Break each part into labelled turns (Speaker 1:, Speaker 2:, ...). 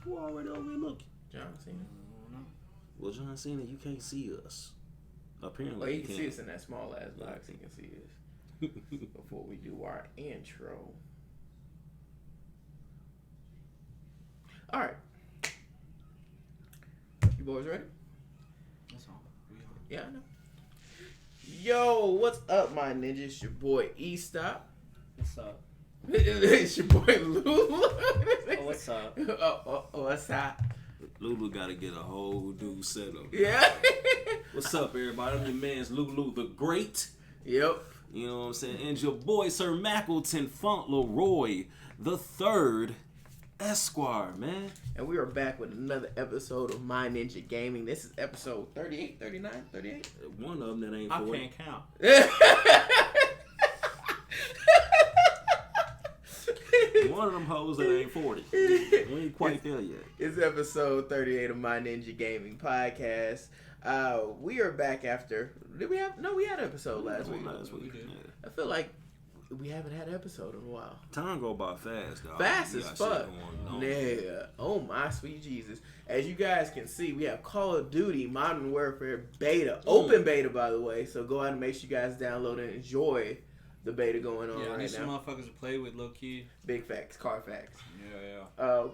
Speaker 1: Who already over here looking?
Speaker 2: John Cena.
Speaker 1: Well, John Cena, you can't see us. Apparently,
Speaker 2: Well, he
Speaker 1: you
Speaker 2: can
Speaker 1: can't.
Speaker 2: see us in that small ass box. He can see us. Before we do our intro. All right. You boys ready?
Speaker 3: That's all.
Speaker 2: Yeah, I know. Yo, what's up, my ninjas? It's your boy E-Stop.
Speaker 3: What's up?
Speaker 2: It's your boy Lulu.
Speaker 3: What's up?
Speaker 2: What's up?
Speaker 1: Lulu got to get a whole new setup.
Speaker 2: Yeah.
Speaker 1: What's up, everybody? I'm your man's Lulu the Great.
Speaker 2: Yep.
Speaker 1: You know what I'm saying? And your boy, Sir Mackleton Fauntleroy the Third Esquire, man.
Speaker 2: And we are back with another episode of My Ninja Gaming. This is episode 38, 39, 38.
Speaker 1: One of them that ain't
Speaker 3: I
Speaker 1: 40.
Speaker 3: can't count.
Speaker 1: One of them hoes that ain't 40. We ain't quite there yet.
Speaker 2: It's episode 38 of My Ninja Gaming Podcast. We are back after... Did we have... No, we had an episode last week.
Speaker 1: We did.
Speaker 2: I feel like we haven't had an episode in a while.
Speaker 1: Time go by fast, dog.
Speaker 2: Fast
Speaker 1: We
Speaker 2: as
Speaker 1: got
Speaker 2: fuck.
Speaker 1: shit going on.
Speaker 2: Yeah. Oh my sweet Jesus. As you guys can see, we have Call of Duty Modern Warfare beta. Open beta, by the way. So go out and make sure you guys download and enjoy the beta going on
Speaker 3: Yeah, I need
Speaker 2: right
Speaker 3: some
Speaker 2: now.
Speaker 3: motherfuckers to play with, low key.
Speaker 2: Big facts. Car facts.
Speaker 3: Yeah.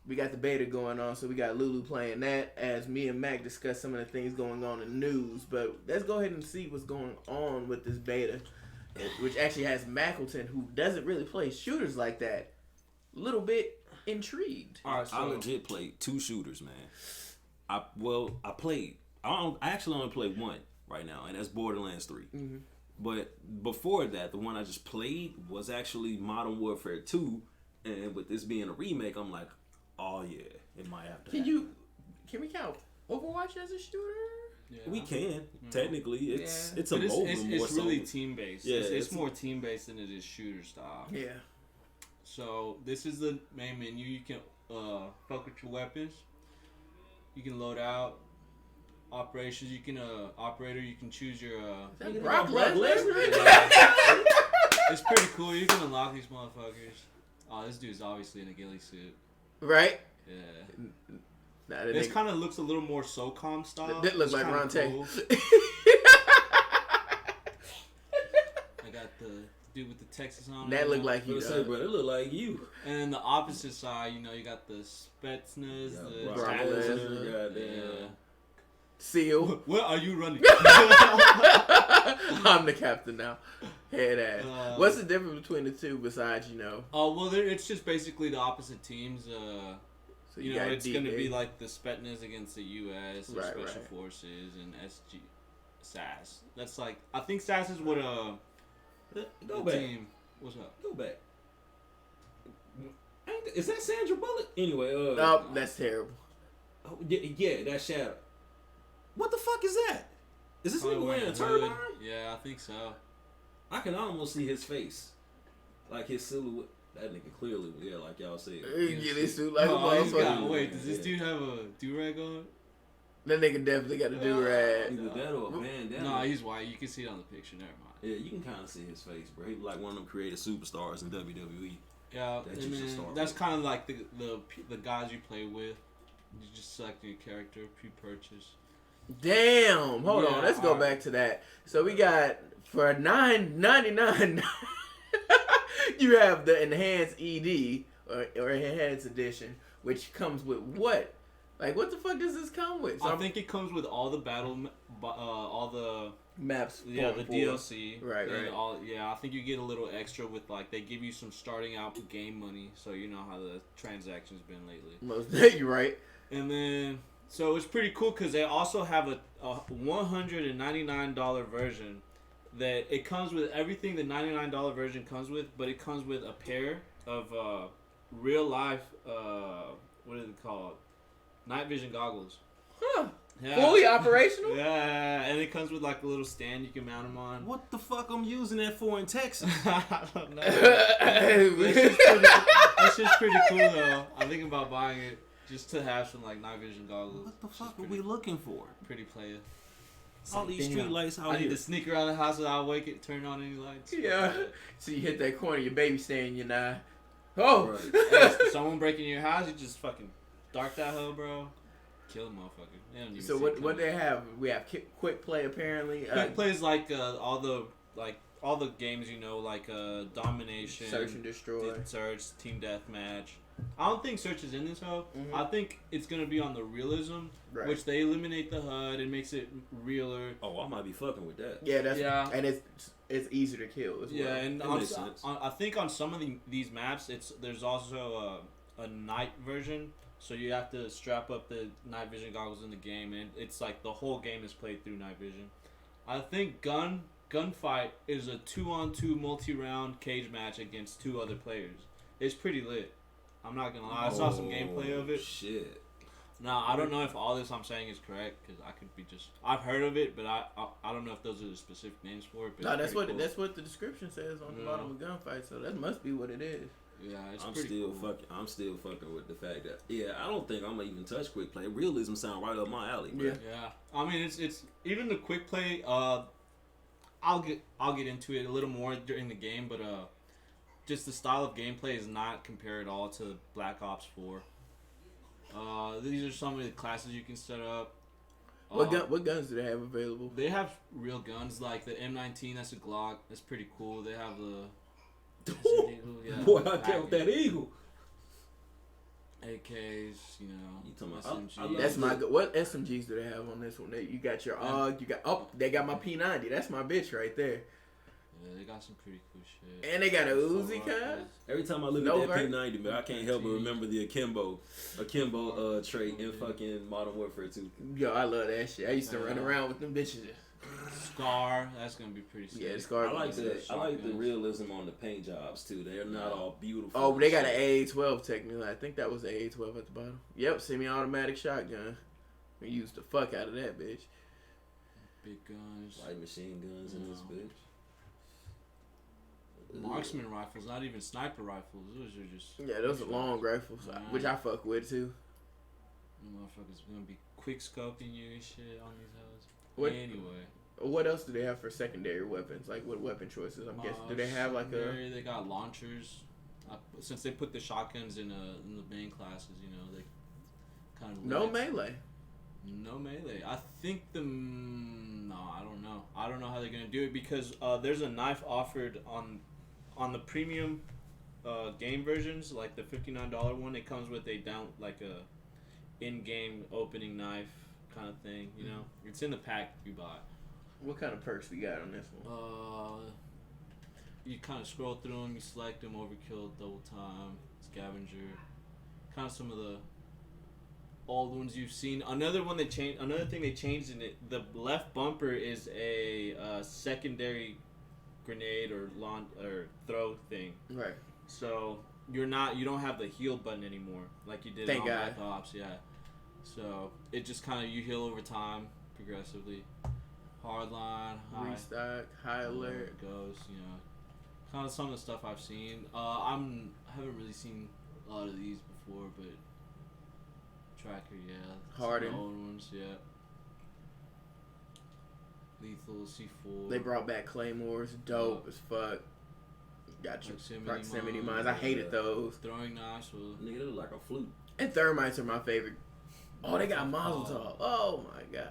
Speaker 2: We got the beta going on, so we got Lulu playing that as me and Mac discuss some of the things going on in the news. But let's go ahead and see what's going on with this beta, which actually has Mackleton, who doesn't really play shooters like that, a little bit intrigued.
Speaker 3: All right, so
Speaker 1: I legit played 2 shooters, man. I actually only played one right now, and that's Borderlands 3.
Speaker 2: Mm-hmm.
Speaker 1: But before that, the one I just played was actually Modern Warfare 2, and with this being a remake, I'm like, oh yeah, it might have to.
Speaker 2: Can we count Overwatch as a shooter?
Speaker 1: Yeah. We can technically. It's a
Speaker 3: but
Speaker 1: mobile.
Speaker 3: It's really team based.
Speaker 1: Yeah,
Speaker 3: it's more team based than it is shooter style.
Speaker 2: Yeah.
Speaker 3: So this is the main menu. You can fuck with your weapons. You can load out operations. You can operator. You can choose your.
Speaker 2: Brock Lesnar.
Speaker 3: It's pretty cool. You can unlock these motherfuckers. Oh, this dude's obviously in a ghillie suit.
Speaker 2: Right.
Speaker 3: Yeah.
Speaker 2: Nah,
Speaker 3: This kind of looks a little more SOCOM style.
Speaker 2: That looks like Ronte.
Speaker 3: Cool. I got the dude with the Texas on.
Speaker 2: That look like you.
Speaker 1: Say, bro, it look like you.
Speaker 3: And then the opposite side, you got the Spetsnaz, the
Speaker 1: Brock Lesnar, goddamn.
Speaker 2: Seal.
Speaker 3: Where are you running?
Speaker 2: I'm the captain now. Head ass. What's the difference between the two besides,
Speaker 3: Oh, well, it's just basically the opposite teams.
Speaker 2: So
Speaker 3: it's going to be like the Spetsnaz against the U.S., the
Speaker 2: Right,
Speaker 3: Special Forces, and SAS. That's like, I think SAS is what
Speaker 1: Go back.
Speaker 3: team. What's up?
Speaker 1: Go back. Is that Sandra Bullock? Anyway,
Speaker 2: oh, that's terrible.
Speaker 1: Oh, yeah, that's Shadow. What the fuck is that? Is this nigga wearing a turban?
Speaker 3: Yeah, I think so.
Speaker 1: I can almost see his face. Like his silhouette. That nigga clearly, like y'all said.
Speaker 2: Yeah, this dude like a
Speaker 3: he's got,
Speaker 2: motherfucker.
Speaker 3: wait, does this dude have a do-rag on?
Speaker 2: That nigga definitely got a do-rag.
Speaker 1: Either that or a bandana.
Speaker 3: No, he's white. You can see it on the picture. Never mind.
Speaker 1: Yeah, you can kind of see his face, bro. He like one of them creative superstars in WWE.
Speaker 3: Yeah,
Speaker 1: that
Speaker 3: and
Speaker 1: you should
Speaker 3: then
Speaker 1: start
Speaker 3: that's
Speaker 1: with.
Speaker 3: kind of like the guys you play with. You just select your character, pre-purchase.
Speaker 2: Damn. Hold on.
Speaker 3: Yeah,
Speaker 2: Let's go back to that. So we got for $9.99. You have the enhanced ED or enhanced edition, which comes with what? Like, what the fuck does this come with? So
Speaker 3: I think it comes with all the all the
Speaker 2: maps.
Speaker 3: Yeah, the DLC.
Speaker 2: Right,
Speaker 3: and
Speaker 2: right.
Speaker 3: I think you get a little extra with like they give you some starting out game money, so you know how the transactions been lately.
Speaker 2: Most you're right.
Speaker 3: And then so it's pretty cool because they also have a $199 version that it comes with everything the $99 version comes with, but it comes with a pair of real life what is it called? Night vision goggles.
Speaker 2: Huh.
Speaker 3: Yeah.
Speaker 2: Fully operational?
Speaker 3: Yeah, and it comes with like a little stand you can mount them on.
Speaker 1: What the fuck I'm using that for in Texas?
Speaker 3: I don't know. That's just pretty cool though. I'm thinking about buying it just to have some like night vision goggles.
Speaker 1: What the fuck are we looking for?
Speaker 3: Pretty player.
Speaker 1: All these street lights out
Speaker 3: I
Speaker 1: here.
Speaker 3: need to sneak around the house without wake it, turn on any lights.
Speaker 2: Yeah. So you hit that corner, your baby staying in your eye. Oh.
Speaker 3: Right. Hey, someone breaking your house, you just fucking Start that hoe, bro. Kill the motherfucker. They don't even
Speaker 2: So what they have? We have quick play apparently.
Speaker 3: Quick plays like all the games like domination,
Speaker 2: search and destroy,
Speaker 3: search, team deathmatch. I don't think search is in this hoe.
Speaker 2: Mm-hmm.
Speaker 3: I think it's gonna be on the realism, which they eliminate the HUD and makes it realer.
Speaker 1: Oh, I might be fucking with that.
Speaker 2: Yeah, and it's easier to kill as well.
Speaker 3: Yeah, and
Speaker 1: makes sense.
Speaker 3: I think on some of these maps, there's also a night version. So you have to strap up the night vision goggles in the game, and it's like the whole game is played through night vision. I think gunfight is a 2-on-2 multi-round cage match against 2 other players. It's pretty lit. I'm not gonna lie. I saw some gameplay of it.
Speaker 1: Shit.
Speaker 3: Now I don't know if all this I'm saying is correct because I could be I've heard of it, but I don't know if those are the specific names for it. But
Speaker 2: no, that's what the description says on the bottom of gunfight. So that must be what it is.
Speaker 3: Yeah,
Speaker 1: I'm still fucking with the fact that I don't think I'm gonna even touch quick play. Realism sound right up my alley, bro.
Speaker 3: Yeah. I mean, it's even the quick play. I'll get into it a little more during the game, but just the style of gameplay is not compared at all to Black Ops 4. These are some of the classes you can set up.
Speaker 2: What guns do they have available?
Speaker 3: They have real guns like the M19. That's a Glock. That's pretty cool. They have the
Speaker 1: boy, I killed that eagle.
Speaker 3: AKs,
Speaker 1: You talking about
Speaker 3: SMG.
Speaker 2: That's what SMGs do they have on this one? You got your AUG. They got my P90. That's my bitch right there.
Speaker 3: Yeah, they got some pretty cool shit.
Speaker 2: And they got a Uzi, cuz.
Speaker 1: Every time I look at that P90, man, I can't help but remember the Akimbo trait in fucking Modern Warfare 2.
Speaker 2: Yo, I love that shit. I used to run around with them bitches.
Speaker 3: Scar, that's gonna be pretty sick.
Speaker 2: Yeah, the Scar.
Speaker 1: I like the realism on the paint jobs too. They're not all beautiful.
Speaker 2: Oh, they got an AA-12 technically. I think that was the AA-12 at the bottom. Yep, semi-automatic shotgun. We used the fuck out of that bitch.
Speaker 3: Big guns.
Speaker 1: Light machine guns in this bitch.
Speaker 3: Marksman rifles, not even sniper rifles. Those are just
Speaker 2: those are long rifles, which I fuck with too.
Speaker 3: The motherfuckers gonna be quick scoping you and shit on these hoes. Anyway.
Speaker 2: What else do they have for secondary weapons? Like what weapon choices? I'm guessing. Do they have like
Speaker 3: They got launchers. Since they put the shotguns in the main classes, they kind of
Speaker 2: no melee.
Speaker 3: No melee. I think no, I don't know. I don't know how they're gonna do it because there's a knife offered on the premium game versions, like the $59 one. It comes with a in-game opening knife kind of thing. It's in the pack you buy.
Speaker 2: What kind of perks we got on this one?
Speaker 3: You kind of scroll through them. You select them: overkill, double time, scavenger. Kind of some of the old ones you've seen. Another thing they changed in it. The left bumper is a secondary grenade or throw thing.
Speaker 2: Right.
Speaker 3: So you don't have the heal button anymore like you did on Black Ops. Yeah. So it just kind of you heal over time progressively. Hardline,
Speaker 2: restock, high alert
Speaker 3: goes. Kind of some of the stuff I've seen. I haven't really seen a lot of these before, but Tracker,
Speaker 2: Harden,
Speaker 3: old ones, Lethal C4.
Speaker 2: They brought back Claymores, dope as fuck. Got your proximity mines. I hated those.
Speaker 3: Throwing knives.
Speaker 1: Nigga, they look like a flute.
Speaker 2: And thermites are my favorite. Oh, they got Mazel Tov. Oh my god.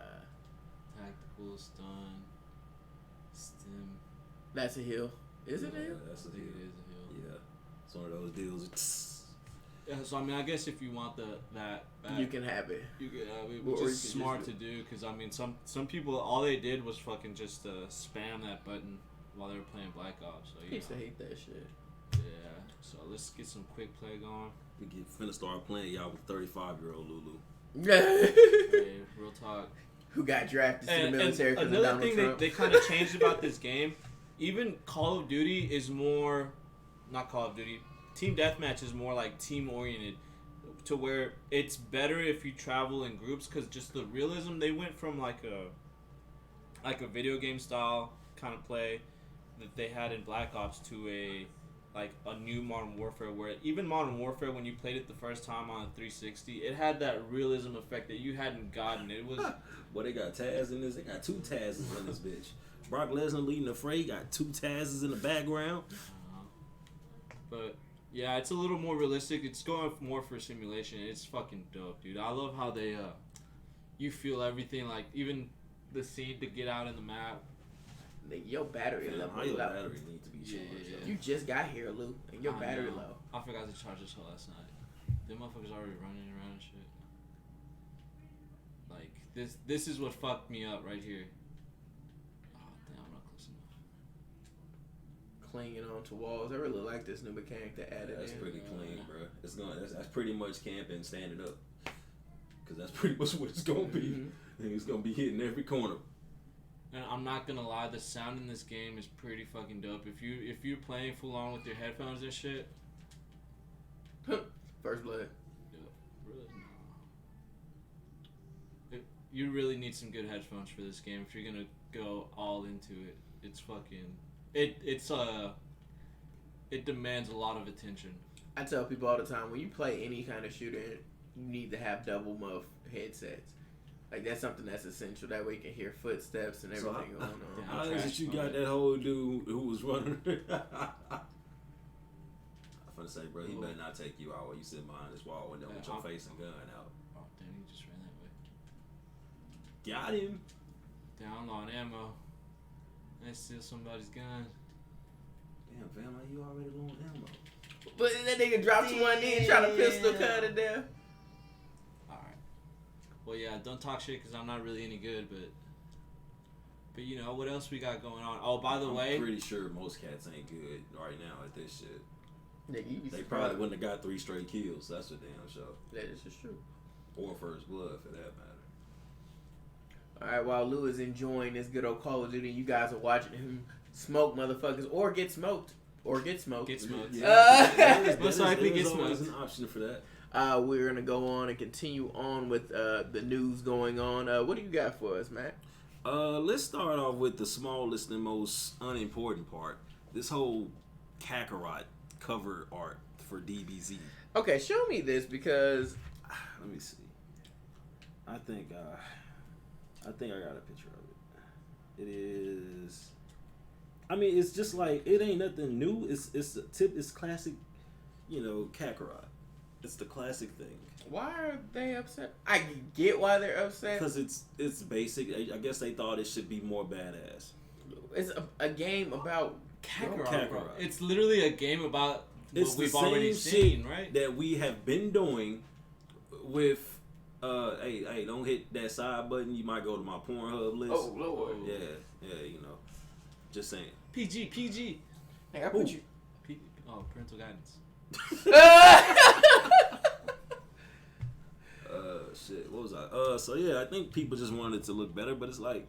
Speaker 3: Tactical stun. Stim.
Speaker 2: That's a heal. Is it a heal?
Speaker 1: That's a heal.
Speaker 3: It is a heal.
Speaker 1: Yeah. It's one of those deals.
Speaker 3: Yeah, so I mean, I guess if you want that
Speaker 2: you can have it.
Speaker 3: You can have it, which is smart to do because I mean, some people all they did was fucking just spam that button while they were playing Black Ops. So
Speaker 2: I used to hate that shit.
Speaker 3: Yeah. So let's get some quick play going.
Speaker 1: We finna start playing y'all with 35-year-old Lulu.
Speaker 3: Hey, real talk.
Speaker 2: Who got drafted to the military because of
Speaker 3: another
Speaker 2: Donald
Speaker 3: thing
Speaker 2: Trump.
Speaker 3: they kind of changed about this game, even Call of Duty is more, not Call of Duty, Team Deathmatch is more like team oriented, to where it's better if you travel in groups because just the realism, they went from like a video game style kind of play that they had in Black Ops to a new Modern Warfare, where even Modern Warfare, when you played it the first time on a 360, it had that realism effect that you hadn't gotten. It was
Speaker 1: Well, they got Taz in this. They got 2 Tazes in this bitch. Brock Lesnar leading the fray, got 2 Tazes in the background.
Speaker 3: But Yeah, it's a little more realistic. It's going more for simulation. It's fucking dope, dude. I love how they, you feel everything, like, even the scene to get out in the map.
Speaker 2: Your battery level
Speaker 1: How your
Speaker 2: low.
Speaker 1: battery need to be charged.
Speaker 2: You just got here, Lou, and your battery low.
Speaker 3: I forgot to charge this last night. Them motherfuckers already running around and shit. Like, this is what fucked me up right here. Oh, damn, I'm not close enough.
Speaker 2: Clinging onto walls. I really like this new mechanic that added
Speaker 1: That's
Speaker 2: in.
Speaker 1: pretty clean, bro. It's that's pretty much camping standing up. Because that's pretty much what it's going to be. And it's going to be hitting every corner.
Speaker 3: And I'm not gonna lie, the sound in this game is pretty fucking dope. If you're playing full on with your headphones and shit.
Speaker 2: First blood.
Speaker 3: You really need some good headphones for this game if you're gonna go all into it. It's fucking it demands a lot of attention.
Speaker 2: I tell people all the time, when you play any kind of shooter, you need to have double muff headsets. Like, that's something that's essential. That way you can hear footsteps and everything going on.
Speaker 1: How is it you got that whole dude who was running? I'm finna say, bro, he better not take you out while you sit behind this wall window with your face and gun out.
Speaker 3: Oh, damn, he just ran that way.
Speaker 1: Got him.
Speaker 3: Down low on ammo. Let's steal somebody's gun.
Speaker 1: Damn, fam, like you already low on ammo.
Speaker 2: But that nigga dropped to one knee and trying to pistol cut it down.
Speaker 3: Well, yeah, don't talk shit because I'm not really any good, but you know, what else we got going on? Oh, by the way,
Speaker 1: I'm pretty sure most cats ain't good right now at this shit.
Speaker 2: Nigga,
Speaker 1: they probably wouldn't have got 3 straight kills. That's for damn sure.
Speaker 2: That is just true.
Speaker 1: Or first blood, for that matter.
Speaker 2: Alright, while Lou is enjoying this good old Call of Duty, you guys are watching him smoke motherfuckers or get smoked.
Speaker 3: Get smoked.
Speaker 1: Yeah. Most likely get smoked. There's an option for that.
Speaker 2: We're going to go on and continue on with the news going on. What do you got for us, Matt?
Speaker 1: Let's start off with the smallest and most unimportant part. This whole Kakarot cover art for DBZ.
Speaker 2: Okay, show me this because...
Speaker 1: Let me see. I think I got a picture of it. It is... I mean, it's just like, it ain't nothing new. It's classic, you know, Kakarot. It's the classic thing.
Speaker 2: Why are they upset? I get why they're upset.
Speaker 1: Because it's basic. I guess they thought it should be more badass.
Speaker 2: It's a game about
Speaker 3: Kakarot. It's literally a game about what we've already seen, right?
Speaker 1: That we have been doing with, hey, don't hit that side button. You might go to my Pornhub list.
Speaker 2: Oh, Lord.
Speaker 1: Yeah, you know. Just saying.
Speaker 3: PG.
Speaker 2: Hey, I put you...
Speaker 3: Parental guidance.
Speaker 1: Shit, what was I? So yeah, I think people just wanted it to look better, but it's like,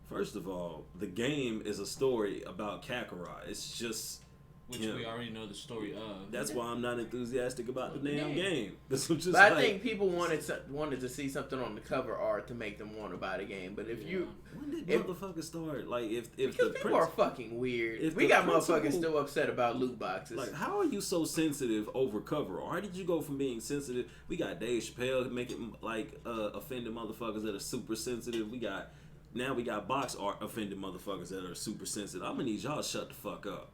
Speaker 1: first of all, the game is a story about Kakarot. It's just...
Speaker 3: Which we already know the story of.
Speaker 1: That's why I'm not enthusiastic about the damn game. But
Speaker 2: I think people wanted to see something on the cover art to make them want to buy the game. But
Speaker 1: when did motherfuckers start? Like, because
Speaker 2: people are fucking weird. We got motherfuckers still upset about loot boxes.
Speaker 1: Like, how are you so sensitive over cover art? How did you go from being sensitive? We got Dave Chappelle making like offended motherfuckers that are super sensitive. Now we got box art offended motherfuckers that are super sensitive. I'm gonna need y'all to shut the fuck up.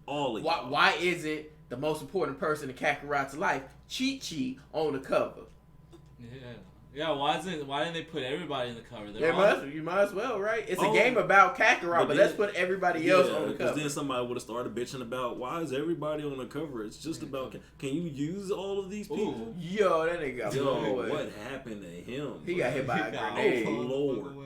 Speaker 1: All of y'all.
Speaker 2: Why isn't the most important person in Kakarot's life, Chi-Chi, on the cover?
Speaker 3: Yeah. Why didn't they put everybody in the cover?
Speaker 2: You might as well, right? It's a game about Kakarot, but let's put everybody else on the cover.
Speaker 1: Because then somebody would have started bitching about why is everybody on the cover? It's just about can you use all of these people?
Speaker 2: Yo, that nigga got blown away.
Speaker 1: What happened to him?
Speaker 2: He got hit by a grenade.
Speaker 1: Oh Lord.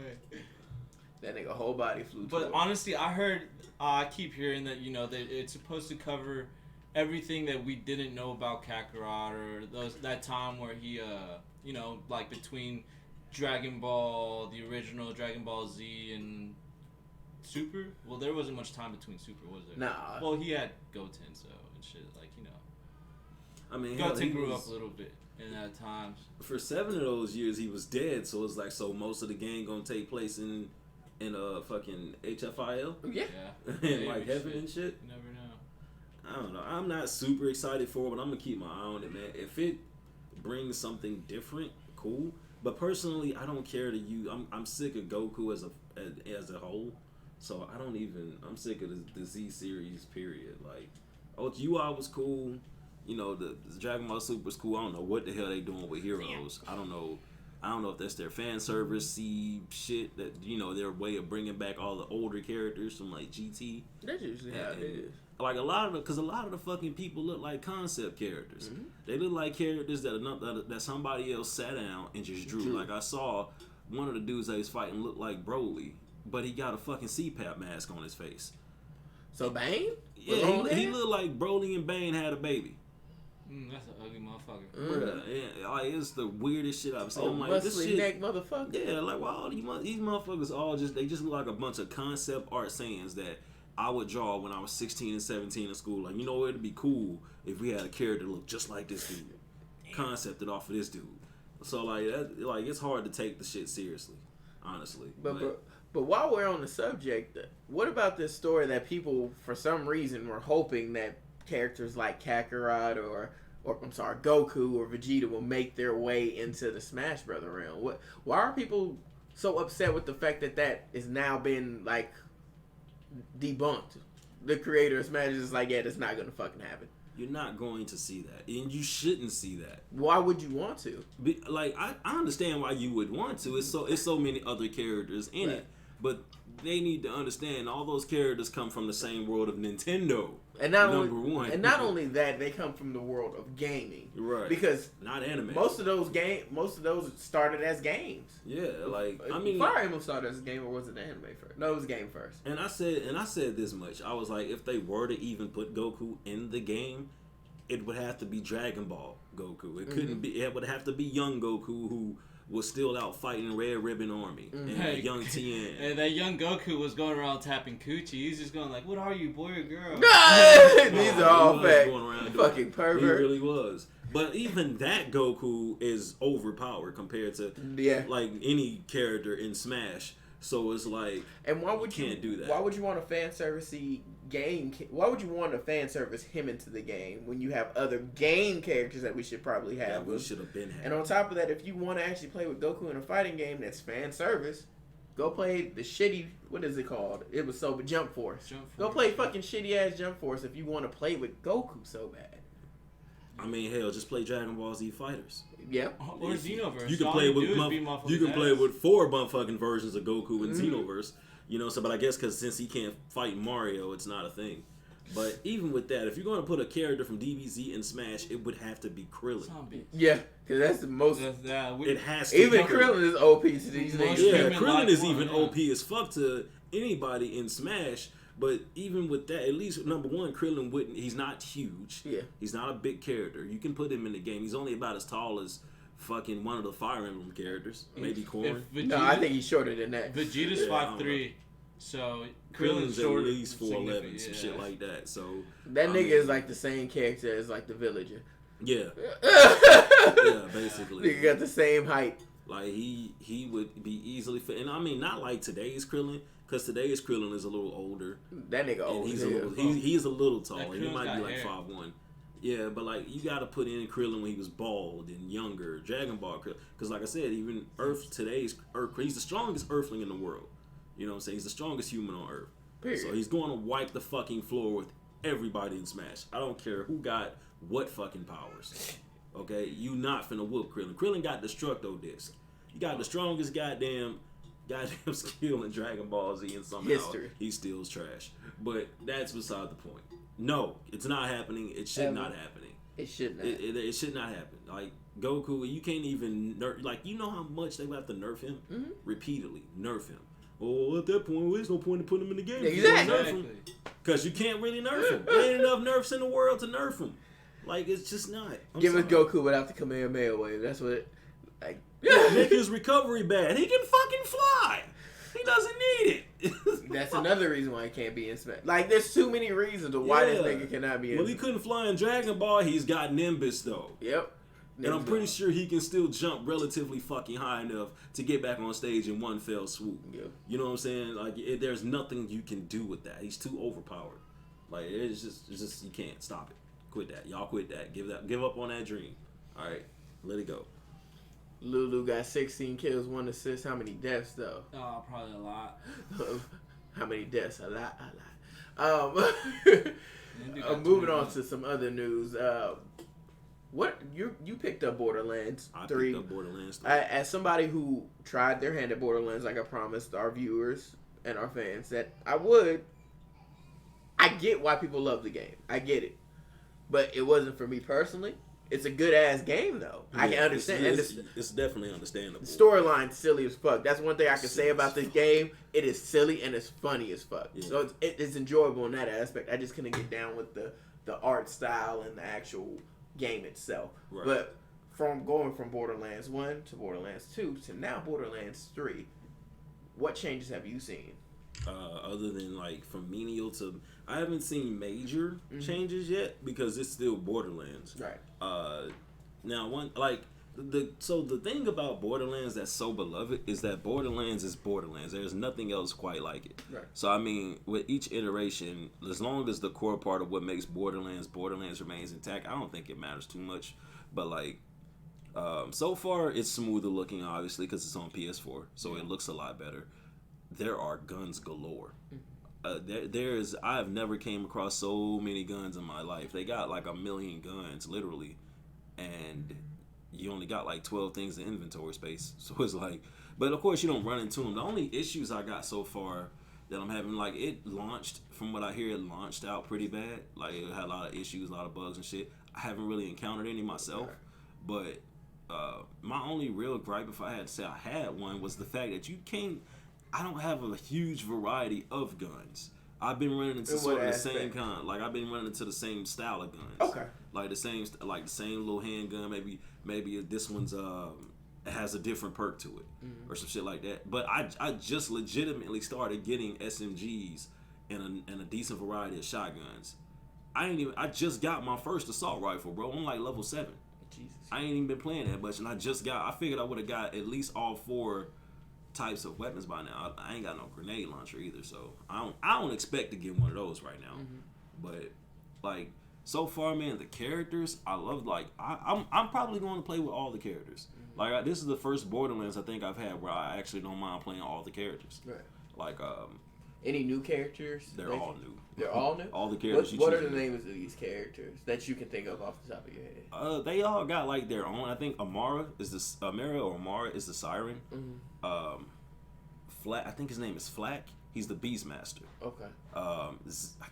Speaker 2: That nigga whole body flew.
Speaker 3: But honestly, I keep hearing that, you know, that it's supposed to cover everything that we didn't know about Kakarot, or that time where he, you know, like between Dragon Ball, the original Dragon Ball Z, and Super. Well, there wasn't much time between Super, was there?
Speaker 2: Nah.
Speaker 3: Well, he had Goten, so and shit, like, you know.
Speaker 1: I mean,
Speaker 3: Goten grew up a little bit in that time.
Speaker 1: For 7 of those years, he was dead, so it's like, so most of the game gonna take place in fucking HFIL?
Speaker 2: Yeah.
Speaker 1: And like heaven and shit?
Speaker 3: You never know.
Speaker 1: I don't know. I'm not super excited for it, but I'm gonna keep my eye on it, man. If it brings something different, cool. But personally, I don't care to use. I'm sick of Goku as a whole, so I don't even. I'm sick of the Z series. Period. Like, UI was cool. You know, the Dragon Ball Super was cool. I don't know what the hell they doing with Heroes. I don't know if that's their fan service shit that, you know, their way of bringing back all the older characters from like GT.
Speaker 2: That's usually how it is.
Speaker 1: Like a lot of the fucking people look like concept characters. Mm-hmm. They look like characters that somebody else sat down and just drew. Like I saw one of the dudes that he's fighting looked like Broly, but he got a fucking CPAP mask on his face.
Speaker 2: So Bane?
Speaker 1: Yeah, he looked like Broly and Bane had a baby.
Speaker 3: That's an ugly motherfucker.
Speaker 1: Bruh, yeah, like it's the weirdest shit I've seen. I'm like,
Speaker 2: this shit, neck motherfucker.
Speaker 1: Yeah, like why all these motherfuckers all just look like a bunch of concept art sayings that I would draw when I was 16 and 17 in school. Like, you know, it'd be cool if we had a character look just like this dude, concepted off of this dude. So like it's hard to take the shit seriously, honestly.
Speaker 2: But while we're on the subject, what about this story that people for some reason were hoping that characters like Kakarot or Goku or Vegeta will make their way into the Smash Brother realm? Why are people so upset with the fact that is now been like debunked? The creator of Smash is like, yeah, that's not gonna fucking happen.
Speaker 1: You're not going to see that, and you shouldn't see that.
Speaker 2: Why would you want to?
Speaker 1: I understand why you would want to. It's so many other characters in it, but they need to understand all those characters come from the same world of Nintendo.
Speaker 2: And not only that, they come from the world of gaming.
Speaker 1: Right.
Speaker 2: Because
Speaker 1: not anime.
Speaker 2: Most of those started as games.
Speaker 1: Yeah, like I mean,
Speaker 2: Fire Emblem started as a game, or was it the anime first? No, it was a game first.
Speaker 1: And I said this much. I was like, if they were to even put Goku in the game, it would have to be Dragon Ball Goku. It couldn't be. It would have to be young Goku who was still out fighting Red Ribbon Army and young Tien.
Speaker 3: And that young Goku was going around tapping coochie. He's just going like, "What are you, boy or girl?"
Speaker 2: These are all facts. Fucking pervert.
Speaker 1: He really was. But even that Goku is overpowered compared to like any character in Smash. So it's like,
Speaker 2: and why would you
Speaker 1: can't do that?
Speaker 2: Why would you want a fan servicey game? Why would you want to fan service him into the game when you have other game characters that we should probably have?
Speaker 1: Yeah, we should have been having.
Speaker 2: And on top of that, if you want to actually play with Goku in a fighting game that's fan service, go play the shitty. What is it called? It was Jump Force. Go play fucking shitty ass Jump Force if you want to play with Goku so bad.
Speaker 1: I mean, hell, just play Dragon Ball Z Fighters.
Speaker 2: Yeah.
Speaker 3: Or Xenoverse.
Speaker 1: You can play with 4 motherfucking versions of Goku in Xenoverse. You know, so but I guess because since he can't fight Mario, it's not a thing. But even with that, if you're going to put a character from DBZ in Smash, it would have to be Krillin.
Speaker 2: Yeah, because that's the most.
Speaker 1: It has to.
Speaker 2: Even Krillin is OP to these niggas.
Speaker 1: Yeah, Krillin is even OP as fuck to anybody in Smash. But even with that, at least number one, Krillin wouldn't. He's not huge.
Speaker 2: Yeah,
Speaker 1: he's not a big character. You can put him in the game. He's only about as tall as fucking one of the Fire Emblem characters, maybe Corrin.
Speaker 2: No, I think he's shorter than that.
Speaker 3: Vegeta's 5'3", so
Speaker 1: Krillin's at least 4'11", some shit like that. So
Speaker 2: that nigga is like the same character as like the villager.
Speaker 1: Yeah, yeah, basically.
Speaker 2: Nigga got the same height.
Speaker 1: Like he would be easily fit, and I mean not like today's Krillin. Because today's Krillin is a little older.
Speaker 2: That nigga old.
Speaker 1: He's a little taller. He might be like 5'1". Yeah, but like you got to put in Krillin when he was bald and younger. Dragon Ball Krillin. Because like I said, even today's Earth, he's the strongest Earthling in the world. You know what I'm saying? He's the strongest human on Earth.
Speaker 2: Period.
Speaker 1: So he's going to wipe the fucking floor with everybody in Smash. I don't care who got what fucking powers. Okay, you not finna whoop Krillin. Krillin got Destructo Disc. You got the strongest goddamn skill in Dragon Ball Z, and somehow he steals trash. But that's beside the point. No, it's not happening. It should not happening.
Speaker 2: It should not.
Speaker 1: It should not happen. Like Goku, you can't even like you know how much they would have to nerf him repeatedly. Nerf him. Well, at that point, there's no point in putting him in the game.
Speaker 2: Exactly.
Speaker 1: Because you can't really nerf him. There ain't enough nerfs in the world to nerf him. Like it's just not.
Speaker 2: Give us Goku without the Kamehameha wave. That's what.
Speaker 1: Make his recovery bad. He can fucking fly. He doesn't need it.
Speaker 2: That's another reason why he can't be in Smash. Like, there's too many reasons to why this nigga cannot be in.
Speaker 1: Well, he couldn't fly in Dragon Ball. He's got Nimbus though.
Speaker 2: Yep.
Speaker 1: And I'm pretty sure he can still jump relatively fucking high enough to get back on stage in one fell swoop.
Speaker 2: Yep.
Speaker 1: You know what I'm saying? Like, there's nothing you can do with that. He's too overpowered. Like, it's just you can't stop it. Quit that. Y'all quit that. Give up on that dream. All right, let it go.
Speaker 2: Lulu got 16 kills, 1 assist. How many deaths though?
Speaker 3: Oh, probably a lot.
Speaker 2: How many deaths? A lot. Moving on to some other news. What you picked up Borderlands 3?
Speaker 1: I picked up Borderlands 3.
Speaker 2: As somebody who tried their hand at Borderlands, like I promised our viewers and our fans that I would. I get why people love the game. I get it, but it wasn't for me personally. It's a good ass game though. Yeah, I can understand.
Speaker 1: It's definitely understandable.
Speaker 2: Storyline's silly as fuck. That's one thing I can say about this game. It is silly and it's funny as fuck. Yeah. So it's enjoyable in that aspect. I just couldn't get down with the art style and the actual game itself. Right. But going from Borderlands 1 to Borderlands 2 to now Borderlands 3, what changes have you seen?
Speaker 1: Other than like from menial to, I haven't seen major changes yet because it's still Borderlands.
Speaker 2: Right.
Speaker 1: Now the thing about Borderlands that's so beloved is that Borderlands is Borderlands. There's nothing else quite like it.
Speaker 2: Right.
Speaker 1: So I mean, with each iteration, as long as the core part of what makes Borderlands remains intact, I don't think it matters too much. But like, so far it's smoother looking, obviously, because it's on PS4, so it looks a lot better. There are guns galore. I have never came across so many guns in my life. They got like 1 million guns, literally, and you only got like 12 things in inventory space. So it's like, but of course you don't run into them. The only issues I got so far that I'm having, like, it launched, from what I hear, it launched out pretty bad. Like, it had a lot of issues, a lot of bugs and shit. I haven't really encountered any myself, but my only real gripe, if I had to say I had one, was the fact that I don't have a huge variety of guns. I've been running into sort of the same kind. Like, I've been running into the same style of guns.
Speaker 2: Okay.
Speaker 1: Like the same little handgun. Maybe this one's has a different perk to it, or some shit like that. But I just legitimately started getting SMGs and a decent variety of shotguns. I just got my first assault rifle, bro. I'm like level 7.
Speaker 2: Jesus.
Speaker 1: I ain't even been playing that much, and I figured I would have got at least all 4 types of weapons by now. I ain't got no grenade launcher either, so I don't expect to get one of those right now. But like, so far, man, the characters I love. Like, I'm probably going to play with all the characters. Like, this is the first Borderlands I think I've had where I actually don't mind playing all the characters.
Speaker 2: Right.
Speaker 1: Like,
Speaker 2: any new characters?
Speaker 1: They're all new.
Speaker 2: They're all new?
Speaker 1: All the characters.
Speaker 2: What are the names of these characters that you can think of off the top of your head?
Speaker 1: They all got like their own. I think Amara is the Siren. I think his name is Flack. He's the Beastmaster.
Speaker 2: Okay.
Speaker 1: I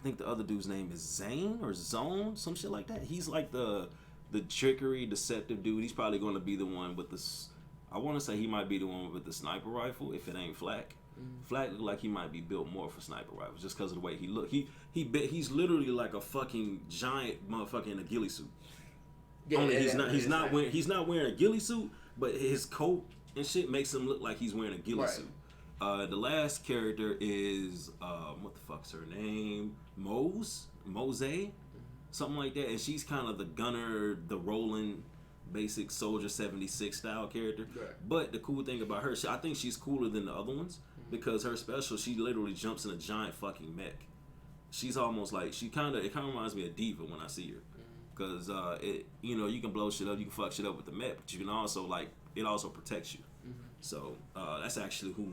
Speaker 1: think the other dude's name is Zane or Zone, some shit like that. He's like the trickery, deceptive dude. He's probably going to be the one with this. I want to say he might be the one with the sniper rifle if it ain't Flack. Flack look like he might be built more for sniper rifles just because of the way he look. He's literally like a fucking giant motherfucking a ghillie suit. Yeah, only he's not wearing a ghillie suit, but his coat and shit makes him look like he's wearing a ghillie suit. The last character is what the fuck's her name? Mose, something like that, and she's kind of the gunner, the rolling, basic Soldier 76 style character. Right. But the cool thing about her, I think she's cooler than the other ones because her special, she literally jumps in a giant fucking mech. She's almost like it kind of reminds me of Diva when I see her, because you can blow shit up, you can fuck shit up with the mech, but you can also it also protects you. So that's actually who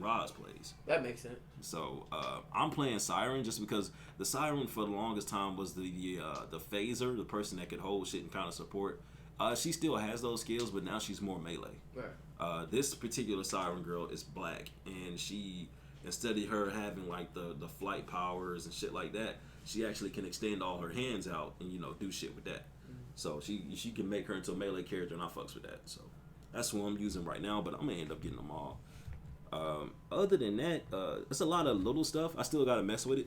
Speaker 1: Roz plays.
Speaker 2: That makes sense.
Speaker 1: So I'm playing Siren just because the Siren for the longest time was the phaser, the person that could hold shit and kind of support. She still has those skills, but now she's more melee. Right. This particular Siren girl is black, and she, instead of her having like the flight powers and shit like that, she actually can extend all her hands out and do shit with that. So she can make her into a melee character, and I fucks with that. So that's who I'm using right now, but I'm gonna end up getting them all. Other than that, it's a lot of little stuff. I still gotta mess with it,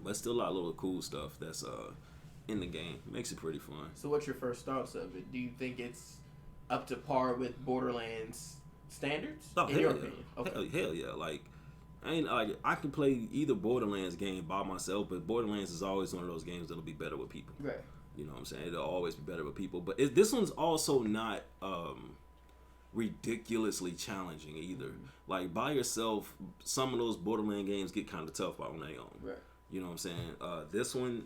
Speaker 1: but it's still a lot of little cool stuff that's in the game. It makes it pretty fun.
Speaker 2: So what's your first thoughts of it? Do you think it's up to par with Borderlands standards?
Speaker 1: Oh,
Speaker 2: in your opinion? Okay.
Speaker 1: Hell yeah. Like, I can play either Borderlands game by myself, but Borderlands is always one of those games that'll be better with people.
Speaker 2: Right.
Speaker 1: You know what I'm saying? It'll always be better with people. But this one's also not ridiculously challenging either. Like, by yourself, some of those Borderlands games get kind of tough on their own.
Speaker 2: Right.
Speaker 1: You know what I'm saying? This one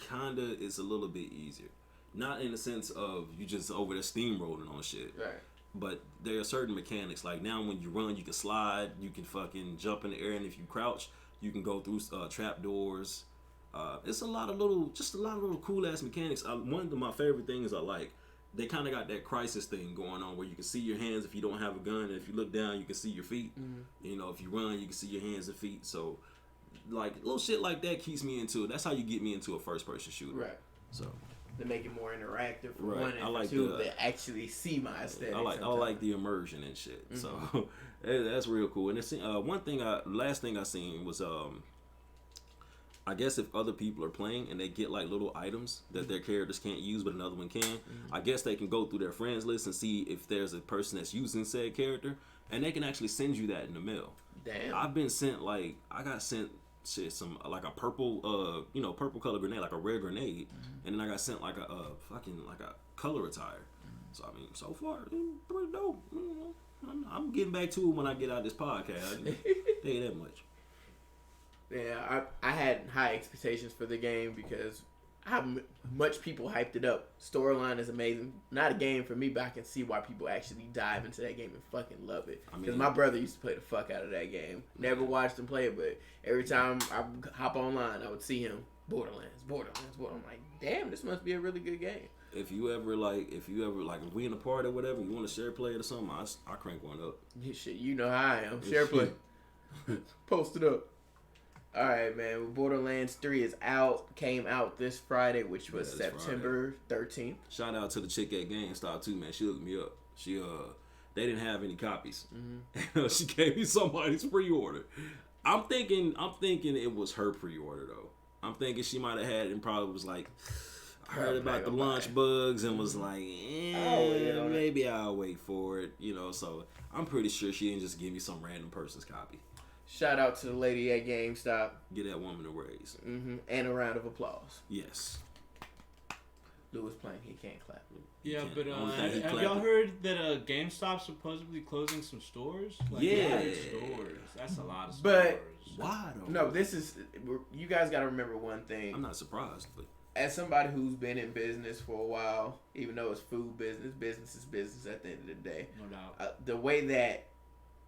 Speaker 1: kind of is a little bit easier. Not in the sense of you just over there steamrolling on shit.
Speaker 2: Right.
Speaker 1: But there are certain mechanics. Like, now when you run, you can slide, you can fucking jump in the air, and if you crouch, you can go through trap doors. It's a lot of little cool ass mechanics. One of my favorite things I like. They kind of got that crisis thing going on where you can see your hands if you don't have a gun, and if you look down, you can see your feet. You know, if you run, you can see your hands and feet. So, like, little shit like that keeps me into it. That's how you get me into a first-person shooter.
Speaker 2: Right.
Speaker 1: So.
Speaker 2: To make it more interactive for
Speaker 1: right.
Speaker 2: one, and
Speaker 1: I like
Speaker 2: for two, to actually see my aesthetic.
Speaker 1: I like the immersion and shit. So, that's real cool. And it's, last thing I seen was, I guess if other people are playing and they get like little items that their characters can't use but another one can, I guess they can go through their friends list and see if there's a person that's using said character, and they can actually send you that in the mail.
Speaker 2: Damn.
Speaker 1: I've been sent I got sent some like a purple purple color grenade, like a rare grenade, and then I got sent like a color attire. So I mean, so far it's pretty dope. I'm getting back to it when I get out of this podcast. I tell you that much.
Speaker 2: Yeah, I had high expectations for the game because how much people hyped it up. Storyline is amazing. Not a game for me, but I can see why people actually dive into that game and fucking love it. Because my brother used to play the fuck out of that game. Never watched him play it, but every time I hop online, I would see him. Borderlands. I'm like, damn, this must be a really good game.
Speaker 1: If you ever if we in a party or whatever, you want to share play it or something, I crank one up.
Speaker 2: Shit, you know how I am. Share play. Post it up. All right, man. Borderlands 3 came out this Friday, which was September 13th.
Speaker 1: Shout out to the chick at GameStop too, man. She hooked me up. They didn't have any copies. She gave me somebody's pre-order. I'm thinking it was her pre-order though. I'm thinking she might have had it and probably was like, I heard about the launch bugs and was like, maybe I'll wait for it. You know, so I'm pretty sure she didn't just give me some random person's copy.
Speaker 2: Shout out to the lady at GameStop.
Speaker 1: Get that woman a raise.
Speaker 2: And a round of applause.
Speaker 1: Yes.
Speaker 2: Lewis playing, he can't clap.
Speaker 3: Yeah, but have y'all heard that GameStop's supposedly closing some stores? Like,
Speaker 1: yeah.
Speaker 3: Stores. That's a lot of stores.
Speaker 2: But
Speaker 1: why though?
Speaker 2: No, you guys got to remember one thing.
Speaker 1: I'm not surprised, but
Speaker 2: as somebody who's been in business for a while, even though it's food business is business at the end of the day.
Speaker 3: No doubt.
Speaker 2: The way that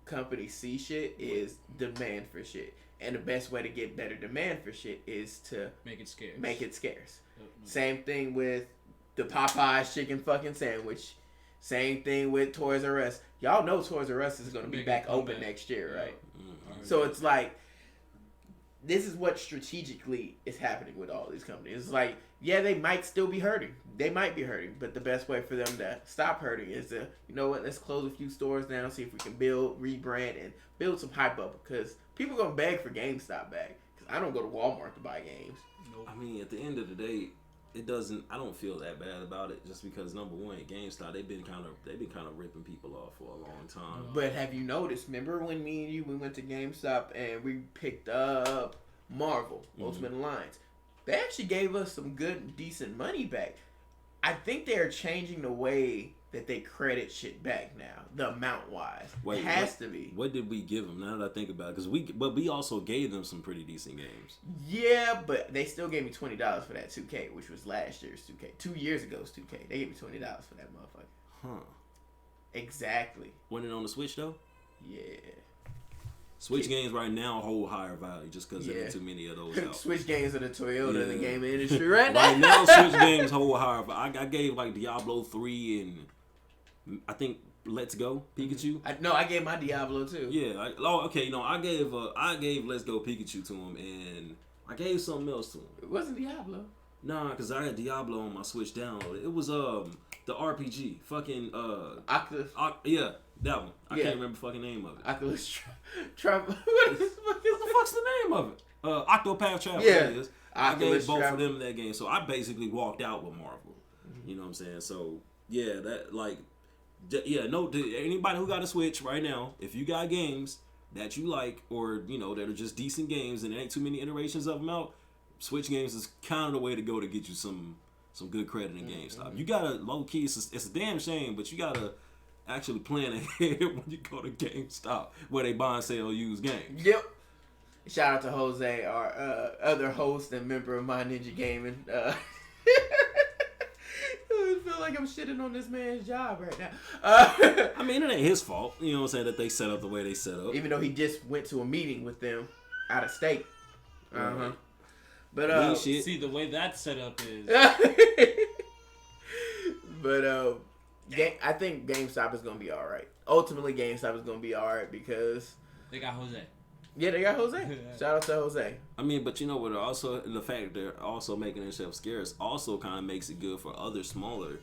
Speaker 2: companies see shit is demand for shit. And the best way to get better demand for shit is to
Speaker 3: make it scarce.
Speaker 2: Same thing with the Popeyes chicken fucking sandwich. Same thing with Toys R Us. Y'all know Toys R Us is going to be back open next year, right? So it's like, this is what strategically is happening with all these companies. It's like, yeah, they might still be hurting. They might be hurting, but the best way for them to stop hurting is to, you know what, let's close a few stores down, see if we can build, rebrand, and build some hype up. Because people are going to beg for GameStop back. Because I don't go to Walmart to buy games.
Speaker 1: Nope. I mean, at the end of the day, I don't feel that bad about it, just because number one, GameStop, they've been kind of ripping people off for a long time.
Speaker 2: But have you noticed? Remember when me and you we went to GameStop and we picked up Marvel Ultimate Alliance? They actually gave us some good, decent money back. I think they are changing the way that they credit shit back now, the amount wise. It has to be.
Speaker 1: What did we give them? Now that I think about it, because we also gave them some pretty decent games.
Speaker 2: Yeah, but they still gave me $20 for that 2K, which was last year's 2K. 2 years ago's 2K. They gave me $20 for that motherfucker.
Speaker 1: Huh.
Speaker 2: Exactly.
Speaker 1: Wasn't it on the Switch though?
Speaker 2: Yeah.
Speaker 1: Switch games right now hold higher value just because there are too many of those out.
Speaker 2: Switch games are the Toyota of the gaming industry right now.
Speaker 1: Right now, Switch games hold higher value. I gave like Diablo 3 and I think Let's Go Pikachu.
Speaker 2: I gave my Diablo too.
Speaker 1: Yeah. I gave Let's Go Pikachu to him, and I gave something else to him.
Speaker 2: It wasn't Diablo.
Speaker 1: Nah, because I had Diablo on my Switch downloaded. It was the RPG. Fucking
Speaker 2: Ocadiz.
Speaker 1: Yeah, that one. I can't remember the fucking name of it.
Speaker 2: Ocadiz Trevor.
Speaker 1: What the fuck's the name of it? Octopath Traveler. Yeah. It is. I gave both of them that game, so I basically walked out with Marvel. You know what I'm saying? So yeah, anybody who got a Switch right now, if you got games that you like, or that are just decent games and there ain't too many iterations of them out, Switch games is kind of the way to go to get you some good credit in GameStop. You gotta low key. It's a damn shame, but you gotta actually plan ahead when you go to GameStop where they buy and sell used games.
Speaker 2: Yep. Shout out to Jose, our other host and member of My Ninja Gaming. I feel like I'm shitting on this man's job right now.
Speaker 1: I mean, it ain't his fault. You know what I'm saying, that they set up the way they set up.
Speaker 2: Even though he just went to a meeting with them out of state. But
Speaker 1: shit.
Speaker 3: See, the way that's set up is...
Speaker 2: But I think GameStop is gonna be all right. Ultimately, GameStop is gonna be all right because
Speaker 3: they got Jose.
Speaker 2: Yeah, they got Jose. Shout out to Jose.
Speaker 1: I mean, but you know what? Also, the fact that they're also making themselves scarce also kind of makes it good for other smaller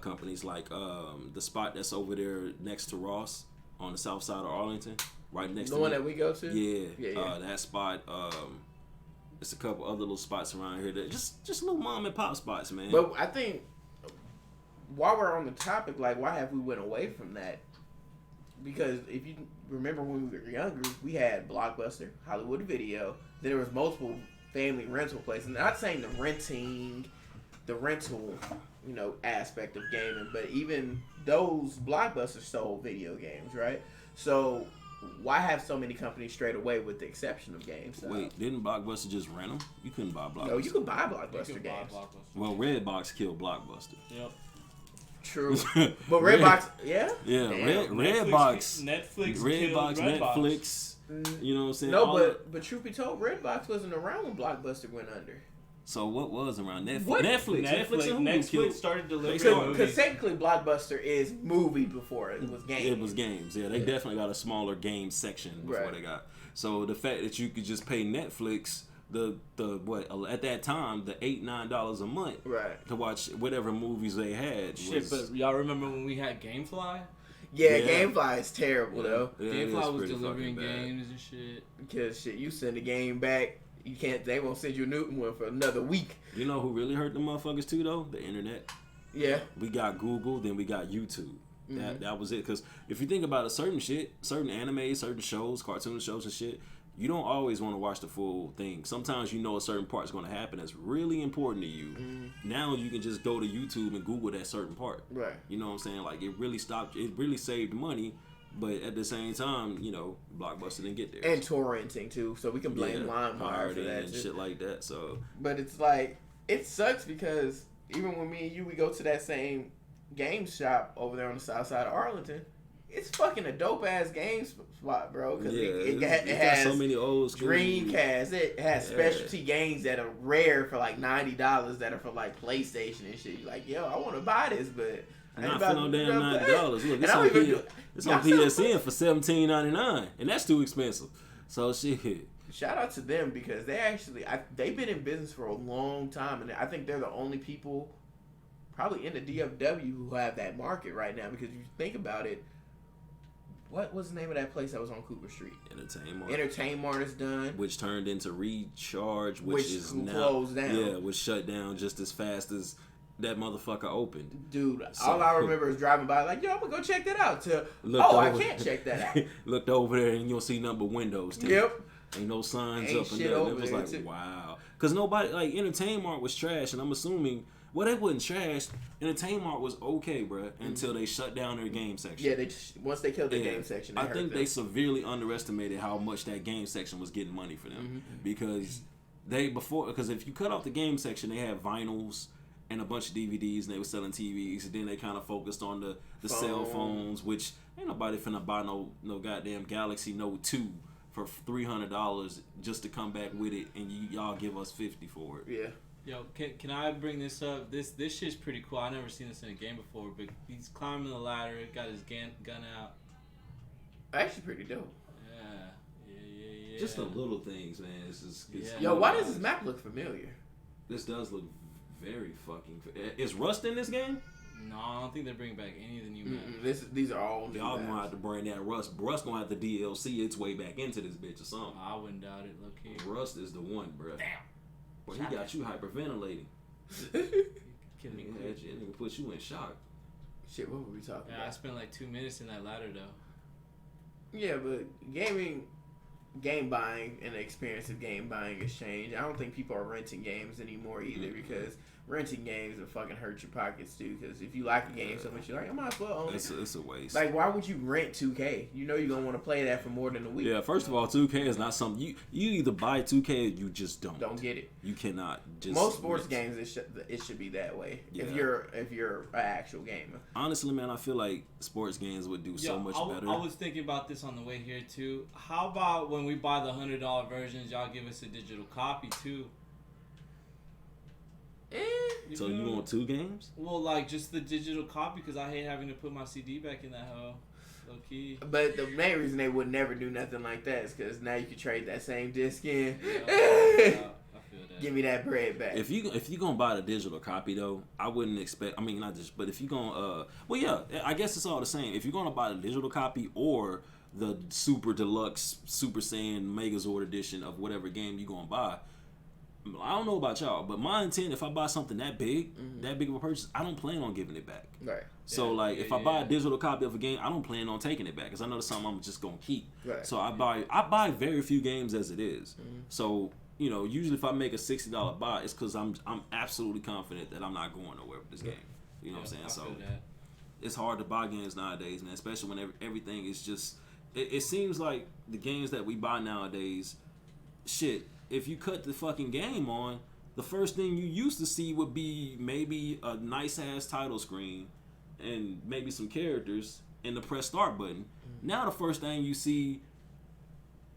Speaker 1: companies, like the spot that's over there next to Ross on the south side of Arlington, right next to
Speaker 2: the one that we go to.
Speaker 1: Yeah. That spot. There's a couple other little spots around here that just little mom and pop spots, man.
Speaker 2: But I think while we're on the topic, like, why have we went away from that? Because if you remember when we were younger, we had Blockbuster, Hollywood Video. Then there was multiple family rental places. Not saying the rental, aspect of gaming, but even those Blockbusters sold video games, right? So why have so many companies straight away, with the exception of GameStop?
Speaker 1: Wait, didn't Blockbuster just rent them? You couldn't buy Blockbuster.
Speaker 2: No, you could buy Blockbuster games.
Speaker 1: Well, Redbox killed Blockbuster.
Speaker 3: Yep.
Speaker 2: True, but Redbox, yeah,
Speaker 1: Redbox,
Speaker 3: Netflix.
Speaker 1: You know what I'm saying?
Speaker 2: No, but truth be told, Redbox wasn't around when Blockbuster went under.
Speaker 1: So what was around Netflix?
Speaker 2: What?
Speaker 3: Netflix started delivering movies.
Speaker 2: Because technically, Blockbuster is movie before it was games.
Speaker 1: It was games. Yeah, they definitely got a smaller game section before they got. So the fact that you could just pay Netflix at that time the $8-9 a month to watch whatever movies they had.
Speaker 3: But y'all remember when we had GameFly?
Speaker 2: Yeah, GameFly is terrible though.
Speaker 1: Yeah,
Speaker 3: GameFly was delivering games and shit.
Speaker 2: Because you send the game back, you can't. They won't send you a new one for another week.
Speaker 1: You know who really hurt the motherfuckers too though? The internet.
Speaker 2: Yeah.
Speaker 1: We got Google, then we got YouTube. That was it. Because if you think about it, certain anime, certain shows, cartoon shows and shit, you don't always want to watch the full thing. Sometimes you know a certain part's going to happen that's really important to you. Now you can just go to YouTube and Google that certain part.
Speaker 2: Right.
Speaker 1: You know what I'm saying? Like, it really saved money, but at the same time, Blockbuster didn't get there.
Speaker 2: And torrenting too, so we can blame LimeWire for that
Speaker 1: and shit like that. So,
Speaker 2: but it's like, it sucks because even when me and you, we go to that same game shop over there on the south side of Arlington, it's fucking a dope ass game spot, bro. Because it has
Speaker 1: so many old school
Speaker 2: Dreamcast. It has specialty games that are rare for like $90 that are for like PlayStation and shit. You're like, yo, I want to buy this, but I ain't
Speaker 1: not
Speaker 2: about
Speaker 1: for no damn $90. Look, it's on PSN for $17.99, and that's too expensive. So shit.
Speaker 2: Shout out to them because they've been in business for a long time, and I think they're the only people probably in the DFW who have that market right now. Because if you think about it, what was the name of that place that was on Cooper Street? Entertain Mart is done.
Speaker 1: Which turned into Recharge, which is now
Speaker 2: closed down.
Speaker 1: Yeah, which shut down just as fast as that motherfucker opened.
Speaker 2: Dude, all I remember is driving by like, yo, I'm going to go check that out. I can't check that out.
Speaker 1: Looked over there and you'll see number windows. Too.
Speaker 2: Yep.
Speaker 1: Ain't no signs up and down. It was like, wow. Because nobody, like, Entertain Mart was trash, and I'm assuming... Well, they wasn't trash. Entertain Mart was okay, bro, until they shut down their game section.
Speaker 2: Yeah, once they killed the game section,
Speaker 1: I think they severely underestimated how much that game section was getting money for them. Because if you cut off the game section, they had vinyls and a bunch of DVDs, and they were selling TVs. And then they kind of focused on the cell phones, which ain't nobody finna buy no goddamn Galaxy Note 2 for $300 just to come back with it, and y'all give us $50 for it.
Speaker 2: Yeah.
Speaker 3: Yo, can I bring this up? This shit's pretty cool. I never seen this in a game before, but he's climbing the ladder, got his gun out.
Speaker 2: Actually pretty dope.
Speaker 3: Yeah.
Speaker 1: Just the little things, man.
Speaker 2: Yo, why does this map look familiar?
Speaker 1: This does look very fucking... Is Rust in this game?
Speaker 3: No, I don't think they're bringing back any of the new maps.
Speaker 2: These are all new
Speaker 1: Y'all
Speaker 2: maps.
Speaker 1: gonna have to bring that Rust. Rust gonna have to DLC its way back into this bitch or something.
Speaker 3: I wouldn't doubt it, low key.
Speaker 1: Rust is the one, bro.
Speaker 3: Damn.
Speaker 1: Well, he got you hyperventilating.
Speaker 3: Kidding me,
Speaker 1: That nigga put you in shock.
Speaker 2: Shit, what were we talking about?
Speaker 3: I spent like 2 minutes in that ladder, though.
Speaker 2: Yeah, but game buying and the experience of game buying has changed. I don't think people are renting games anymore either because renting games will fucking hurt your pockets too. Because if you like a game so much, you're like, I might as well own it.
Speaker 1: It's a waste.
Speaker 2: Like, why would you rent 2K? You know you're gonna want to play that for more than a week.
Speaker 1: Yeah, first of all, 2K is not something you either buy 2K or you just don't.
Speaker 2: Don't get it.
Speaker 1: You cannot just.
Speaker 2: Most sports games it should be that way.
Speaker 1: Yeah.
Speaker 2: If you're an actual gamer.
Speaker 1: Honestly, man, I feel like sports games would do so much better.
Speaker 3: I was thinking about this on the way here too. How about when we buy the $100 versions, y'all give us a digital copy too?
Speaker 1: So you want 2 games?
Speaker 3: Well, like just the digital copy because I hate having to put my CD back in that hoe. Low key.
Speaker 2: But the main reason they would never do nothing like that is because now you can trade that same disc in.
Speaker 3: Yeah, I feel that.
Speaker 2: Give me that bread back.
Speaker 1: If you gonna buy the digital copy though, I wouldn't expect. I mean, not just, but if you gonna, well, yeah, I guess it's all the same. If you're gonna buy the digital copy or the super deluxe Super Saiyan Megazord edition of whatever game you're gonna buy, I don't know about y'all, but my intent, if I buy something that big of a purchase, I don't plan on giving it back.
Speaker 2: Right.
Speaker 1: So if I buy a digital copy of a game, I don't plan on taking it back because I know it's something I'm just gonna keep.
Speaker 2: Right.
Speaker 1: So I buy very few games as it is. So usually if I make a $60 buy, it's because I'm absolutely confident that I'm not going nowhere with this game. You know what I'm saying? So it's hard to buy games nowadays, man. Especially when everything is just. It seems like the games that we buy nowadays, shit. If you cut the fucking game on, the first thing you used to see would be maybe a nice ass title screen and maybe some characters and the press start button. Now the first thing you see,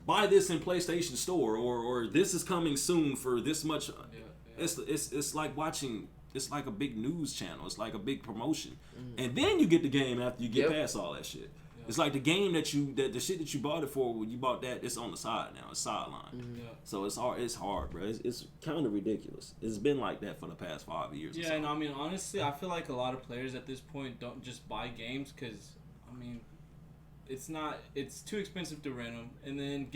Speaker 1: buy this in PlayStation Store or this is coming soon for this much. It's like watching. It's like a big news channel. It's like a big promotion, and then you get the game after you get past all that shit. It's like the game the shit that you bought it for when you bought that, it's on the side now. It's sideline. So it's hard, bro. It's kind of ridiculous. It's been like that for the past 5 years.
Speaker 3: Yeah, and I mean, honestly, I feel like a lot of players at this point don't just buy games because, I mean, it's too expensive to rent them. And then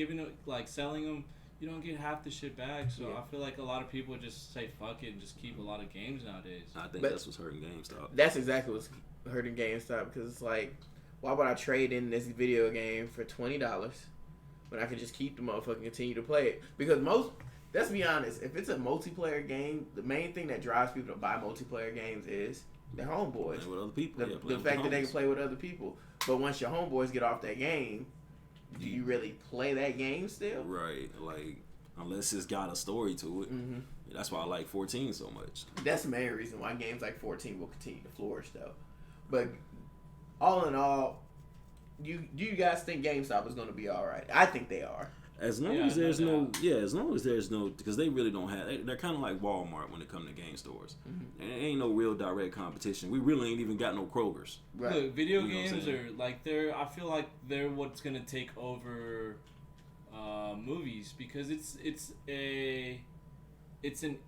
Speaker 3: selling them, you don't get half the shit back. So I feel like a lot of people just say fuck it and just keep a lot of games nowadays.
Speaker 1: I think that's what's hurting GameStop.
Speaker 2: That's exactly what's hurting GameStop because it's like, why would I trade in this video game for $20 when I could just keep the motherfucker and continue to play it? Because let's be honest, if it's a multiplayer game, the main thing that drives people to buy multiplayer games is their homeboys.
Speaker 1: Play with other people.
Speaker 2: The fact that they can play with other people. But once your homeboys get off that game, do you really play that game still?
Speaker 1: Right. Like, unless it's got a story to it. That's why I like 14 so much.
Speaker 2: That's the main reason why games like 14 will continue to flourish, though. But all in all, do you guys think GameStop is going to be all right? I think they are.
Speaker 1: As long as there's no, because they really don't have. They're kind of like Walmart when it comes to game stores. There ain't no real direct competition. We really ain't even got no Krogers.
Speaker 3: Right. Look, video games are like I feel like they're what's gonna take over movies because it's an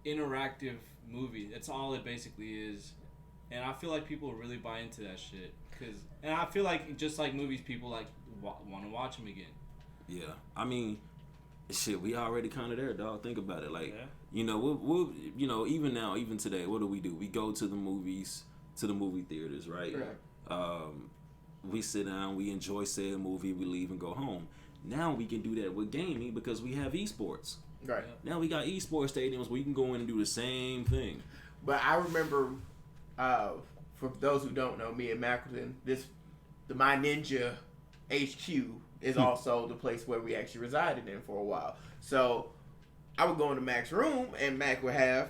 Speaker 3: interactive movie. That's all it basically is, and I feel like people really buy into that shit. And I feel like just like movies, people like want to watch them again. Yeah,
Speaker 1: I mean, shit, we already kind of there, dog. Think about it, like we'll even now, even today, what do? We go to the movies, to the movie theaters, right? We sit down, we enjoy said movie, we leave and go home. Now we can do that with gaming because we have esports.
Speaker 2: Right.
Speaker 1: Now we got esports stadiums where you can go in and do the same thing.
Speaker 2: But I remember. For those who don't know, me and Mack, the My Ninja HQ is also the place where we actually resided in for a while. So I would go into Mack's room and Mack would have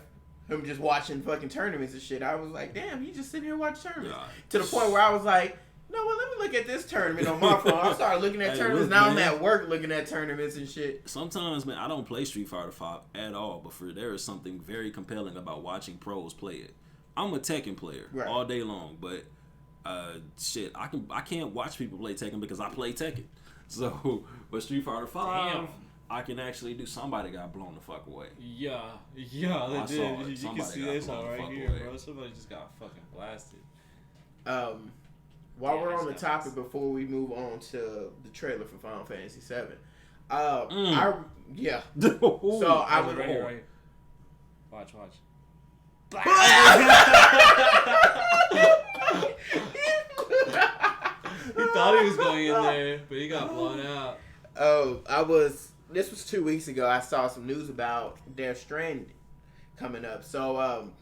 Speaker 2: him just watching fucking tournaments and shit. I was like, damn, he just sitting here watching tournaments. To the point where I was like, no, well, let me look at this tournament on my phone. I started looking at tournaments. Now I'm at work looking at tournaments and shit.
Speaker 1: Sometimes, man, I don't play Street Fighter 5 at all, but there is something very compelling about watching pros play it. I'm a Tekken player all day long, but shit, I can't watch people play Tekken because I play Tekken. So, but Street Fighter 5, I can actually do. Somebody got blown the fuck away.
Speaker 3: Yeah, they did. You can see this all right here, bro. Somebody just got fucking blasted.
Speaker 2: While we're on the topic, before we move on to the trailer for Final Fantasy VII, So I was
Speaker 3: right. Watch.
Speaker 2: He
Speaker 3: thought he was going in there, but he got blown out.
Speaker 2: This was 2 weeks ago. I saw some news about Death Stranding coming up. So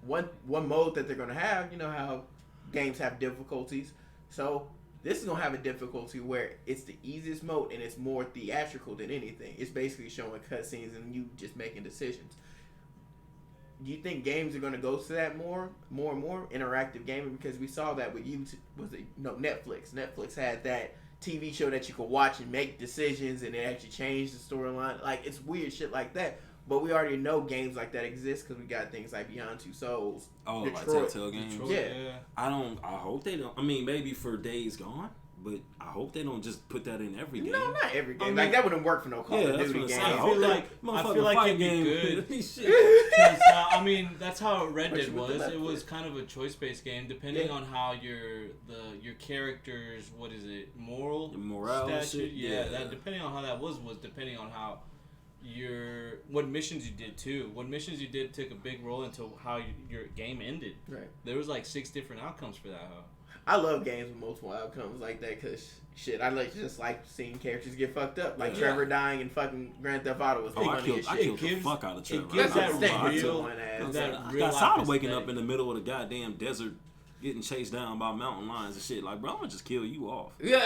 Speaker 2: one mode that they're gonna have, you know how games have difficulties. So this is gonna have a difficulty where it's the easiest mode and it's more theatrical than anything. It's basically showing cutscenes and you just making decisions. Do you think games are going to go to that more and more interactive gaming? Because we saw that with YouTube. Netflix. Netflix had that TV show that you could watch and make decisions, and it actually changed the storyline. Like, it's weird shit like that. But we already know games like that exist because we got things like Beyond Two Souls.
Speaker 1: Oh,
Speaker 2: Detroit.
Speaker 1: like Telltale games.
Speaker 3: Detroit,
Speaker 2: Yeah.
Speaker 1: I hope they don't. I mean, maybe for Days Gone, but I hope they don't just put that in every game.
Speaker 2: No, not every game.
Speaker 1: I mean,
Speaker 2: like that wouldn't work for no Call of
Speaker 1: that's
Speaker 2: Duty
Speaker 1: what
Speaker 2: game.
Speaker 1: I'm saying.
Speaker 3: I feel like-
Speaker 1: motherfucking
Speaker 3: like
Speaker 1: fight
Speaker 3: it'd be
Speaker 1: game.
Speaker 3: Shit. 'Cause, I mean, that's how Red
Speaker 2: What
Speaker 3: Dead
Speaker 2: you with the
Speaker 3: was.
Speaker 2: left
Speaker 3: It was
Speaker 2: foot?
Speaker 3: kind of a choice-based game, depending
Speaker 2: Yeah.
Speaker 3: on how your characters, what is it, moral
Speaker 1: Morale
Speaker 3: statute?
Speaker 1: shit?
Speaker 3: Yeah,
Speaker 1: Yeah.
Speaker 3: that depending on how that was depending on how what missions you did too. What missions you did took a big role into how your game ended.
Speaker 2: Right.
Speaker 3: There was like 6 different outcomes for that. Huh?
Speaker 2: I love games with multiple outcomes like that because shit, I just like seeing characters get fucked up. Like
Speaker 1: Yeah.
Speaker 2: Trevor dying in fucking Grand Theft Auto was
Speaker 1: Oh, I
Speaker 2: funny
Speaker 1: killed
Speaker 2: as
Speaker 1: the
Speaker 2: shit.
Speaker 1: fuck out of Trevor.
Speaker 3: gives
Speaker 1: I
Speaker 3: that
Speaker 1: ain't gonna lie.
Speaker 3: real-
Speaker 2: ass.
Speaker 3: that
Speaker 1: I
Speaker 3: real
Speaker 1: got
Speaker 3: life
Speaker 1: tired of waking
Speaker 3: aesthetic.
Speaker 1: up in the middle of the goddamn desert, getting chased down by mountain lions and shit. Like, bro, I'm gonna just kill you off.
Speaker 2: Yeah.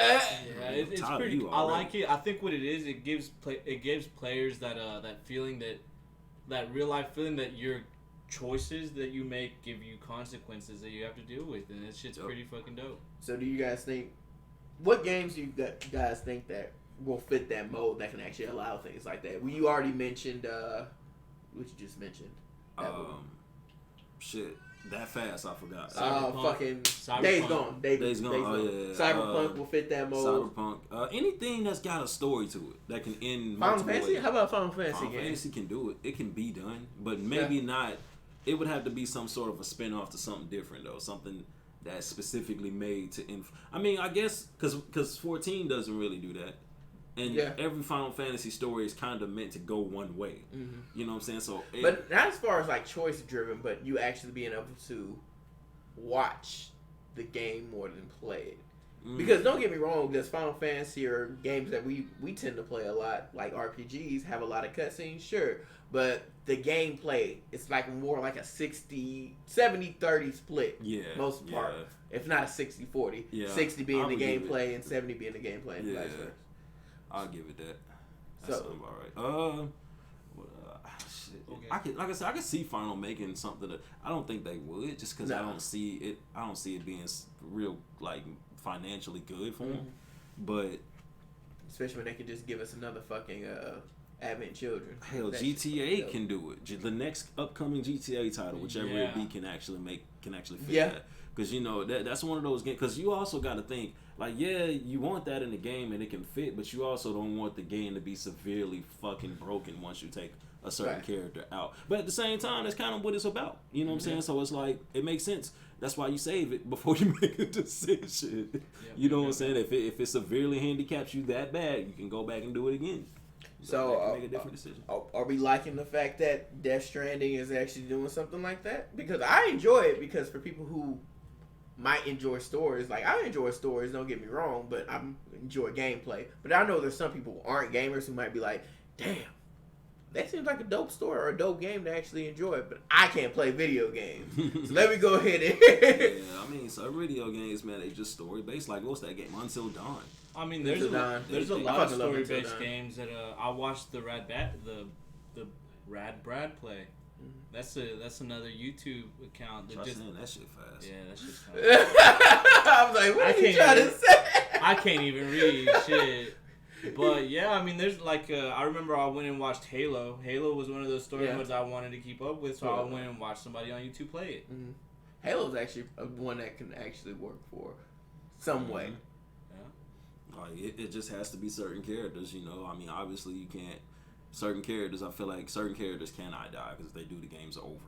Speaker 3: Yeah, it's
Speaker 1: tired of
Speaker 3: pretty.
Speaker 1: you
Speaker 3: I
Speaker 1: already.
Speaker 3: like it. I think what it is, it gives players that feeling that real life feeling that your choices that you make give you consequences that you have to deal with, and that shit's
Speaker 1: Yep.
Speaker 3: pretty fucking dope.
Speaker 2: So do you guys think, what games do you guys think that will fit that mode that can actually allow things like that? Well, you already mentioned, what you just mentioned. That one.
Speaker 1: Shit, that fast I forgot.
Speaker 3: Cyberpunk.
Speaker 2: Fucking
Speaker 3: Cyberpunk.
Speaker 2: Days Gone.
Speaker 1: Days Gone. Oh, yeah.
Speaker 2: Cyberpunk will fit that mode.
Speaker 1: Cyberpunk. Anything that's got a story to it that can end
Speaker 2: Final
Speaker 1: multiple
Speaker 2: Fantasy?
Speaker 1: ways.
Speaker 2: How about Final Fantasy
Speaker 1: Final
Speaker 2: games?
Speaker 1: Fantasy can do it. It can be done, but maybe not. It would have to be some sort of a spin-off to something different, though. Something that's specifically made to. I mean, I guess because 14 doesn't really do that, and every Final Fantasy story is kind of meant to go one way.
Speaker 2: Mm-hmm.
Speaker 1: You know what I'm saying? So,
Speaker 2: But not as far as like choice driven, but you actually being able to watch the game more than play it. Because don't get me wrong, there's Final Fantasy or games that we tend to play a lot, like RPGs, have a lot of cutscenes, sure. But the gameplay, it's like more like a 70-30 split.
Speaker 1: Yeah.
Speaker 2: Most part. If not a 60-40.
Speaker 1: Yeah,
Speaker 2: 60 being
Speaker 1: I
Speaker 2: the
Speaker 1: would give
Speaker 2: gameplay and 70 being the gameplay and
Speaker 1: Yeah.
Speaker 2: vice versa.
Speaker 1: I'll give it that. That
Speaker 2: So-
Speaker 1: sounds about right. Shit.
Speaker 3: Okay.
Speaker 1: I could, like I said, I could see Final making something that I don't think they would, just because I don't see it. I don't see it being real like financially good for them. But
Speaker 2: Especially when they can just give us another fucking Advent Children.
Speaker 1: hell,
Speaker 2: That shit's fucking
Speaker 1: GTA
Speaker 2: dope.
Speaker 1: can do it. The next upcoming GTA title, whichever
Speaker 3: Yeah.
Speaker 1: it be, can actually fit
Speaker 2: Yeah.
Speaker 1: that. Because you know that's one of those games. Because you also got to think like, yeah, you want that in the game and it can fit, but you also don't want the game to be severely fucking broken once you take a certain character out. But at the same time, that's kind of what it's about. You know what I'm saying? So it's like it makes sense. That's why you save it before you make a decision. You know what I'm saying? If it severely handicaps you that bad, you can go back and do it again.
Speaker 2: So
Speaker 1: make a different decision.
Speaker 2: Are we liking the fact that Death Stranding is actually doing something like that? Because I enjoy it. Because for people who might enjoy stories, like I enjoy stories, don't get me wrong, but I enjoy gameplay. But I know there's some people who aren't gamers who might be like, damn, that seems like a dope story or a dope game to actually enjoy, but I can't play video games. So let me go ahead and
Speaker 1: Yeah, I mean, some video games, man, they just story based. Like, what's that game? Until Dawn.
Speaker 3: I mean,
Speaker 2: Until Dawn.
Speaker 3: there's a
Speaker 2: I
Speaker 3: lot of
Speaker 2: fucking love
Speaker 3: story
Speaker 2: Until
Speaker 3: based
Speaker 2: Dawn.
Speaker 3: games that I watched the Rad Brad play. That's another YouTube account that
Speaker 1: Try
Speaker 3: just
Speaker 1: saying that shit fast.
Speaker 3: yeah, that's just kind of,
Speaker 2: I was like, what
Speaker 3: I
Speaker 2: are you
Speaker 3: can't
Speaker 2: trying to
Speaker 3: even-
Speaker 2: say?
Speaker 3: I can't even read shit. But yeah, I mean, there's like I remember I went and watched Halo. Halo was one of those story modes I wanted to keep up with, so I went and watched somebody on YouTube play it.
Speaker 2: Mhm. Halo's actually one that can actually work for some way.
Speaker 1: Like, it just has to be certain characters, you know. I mean, obviously you can't. Certain characters, I feel like certain characters cannot die because if they do, the game's over.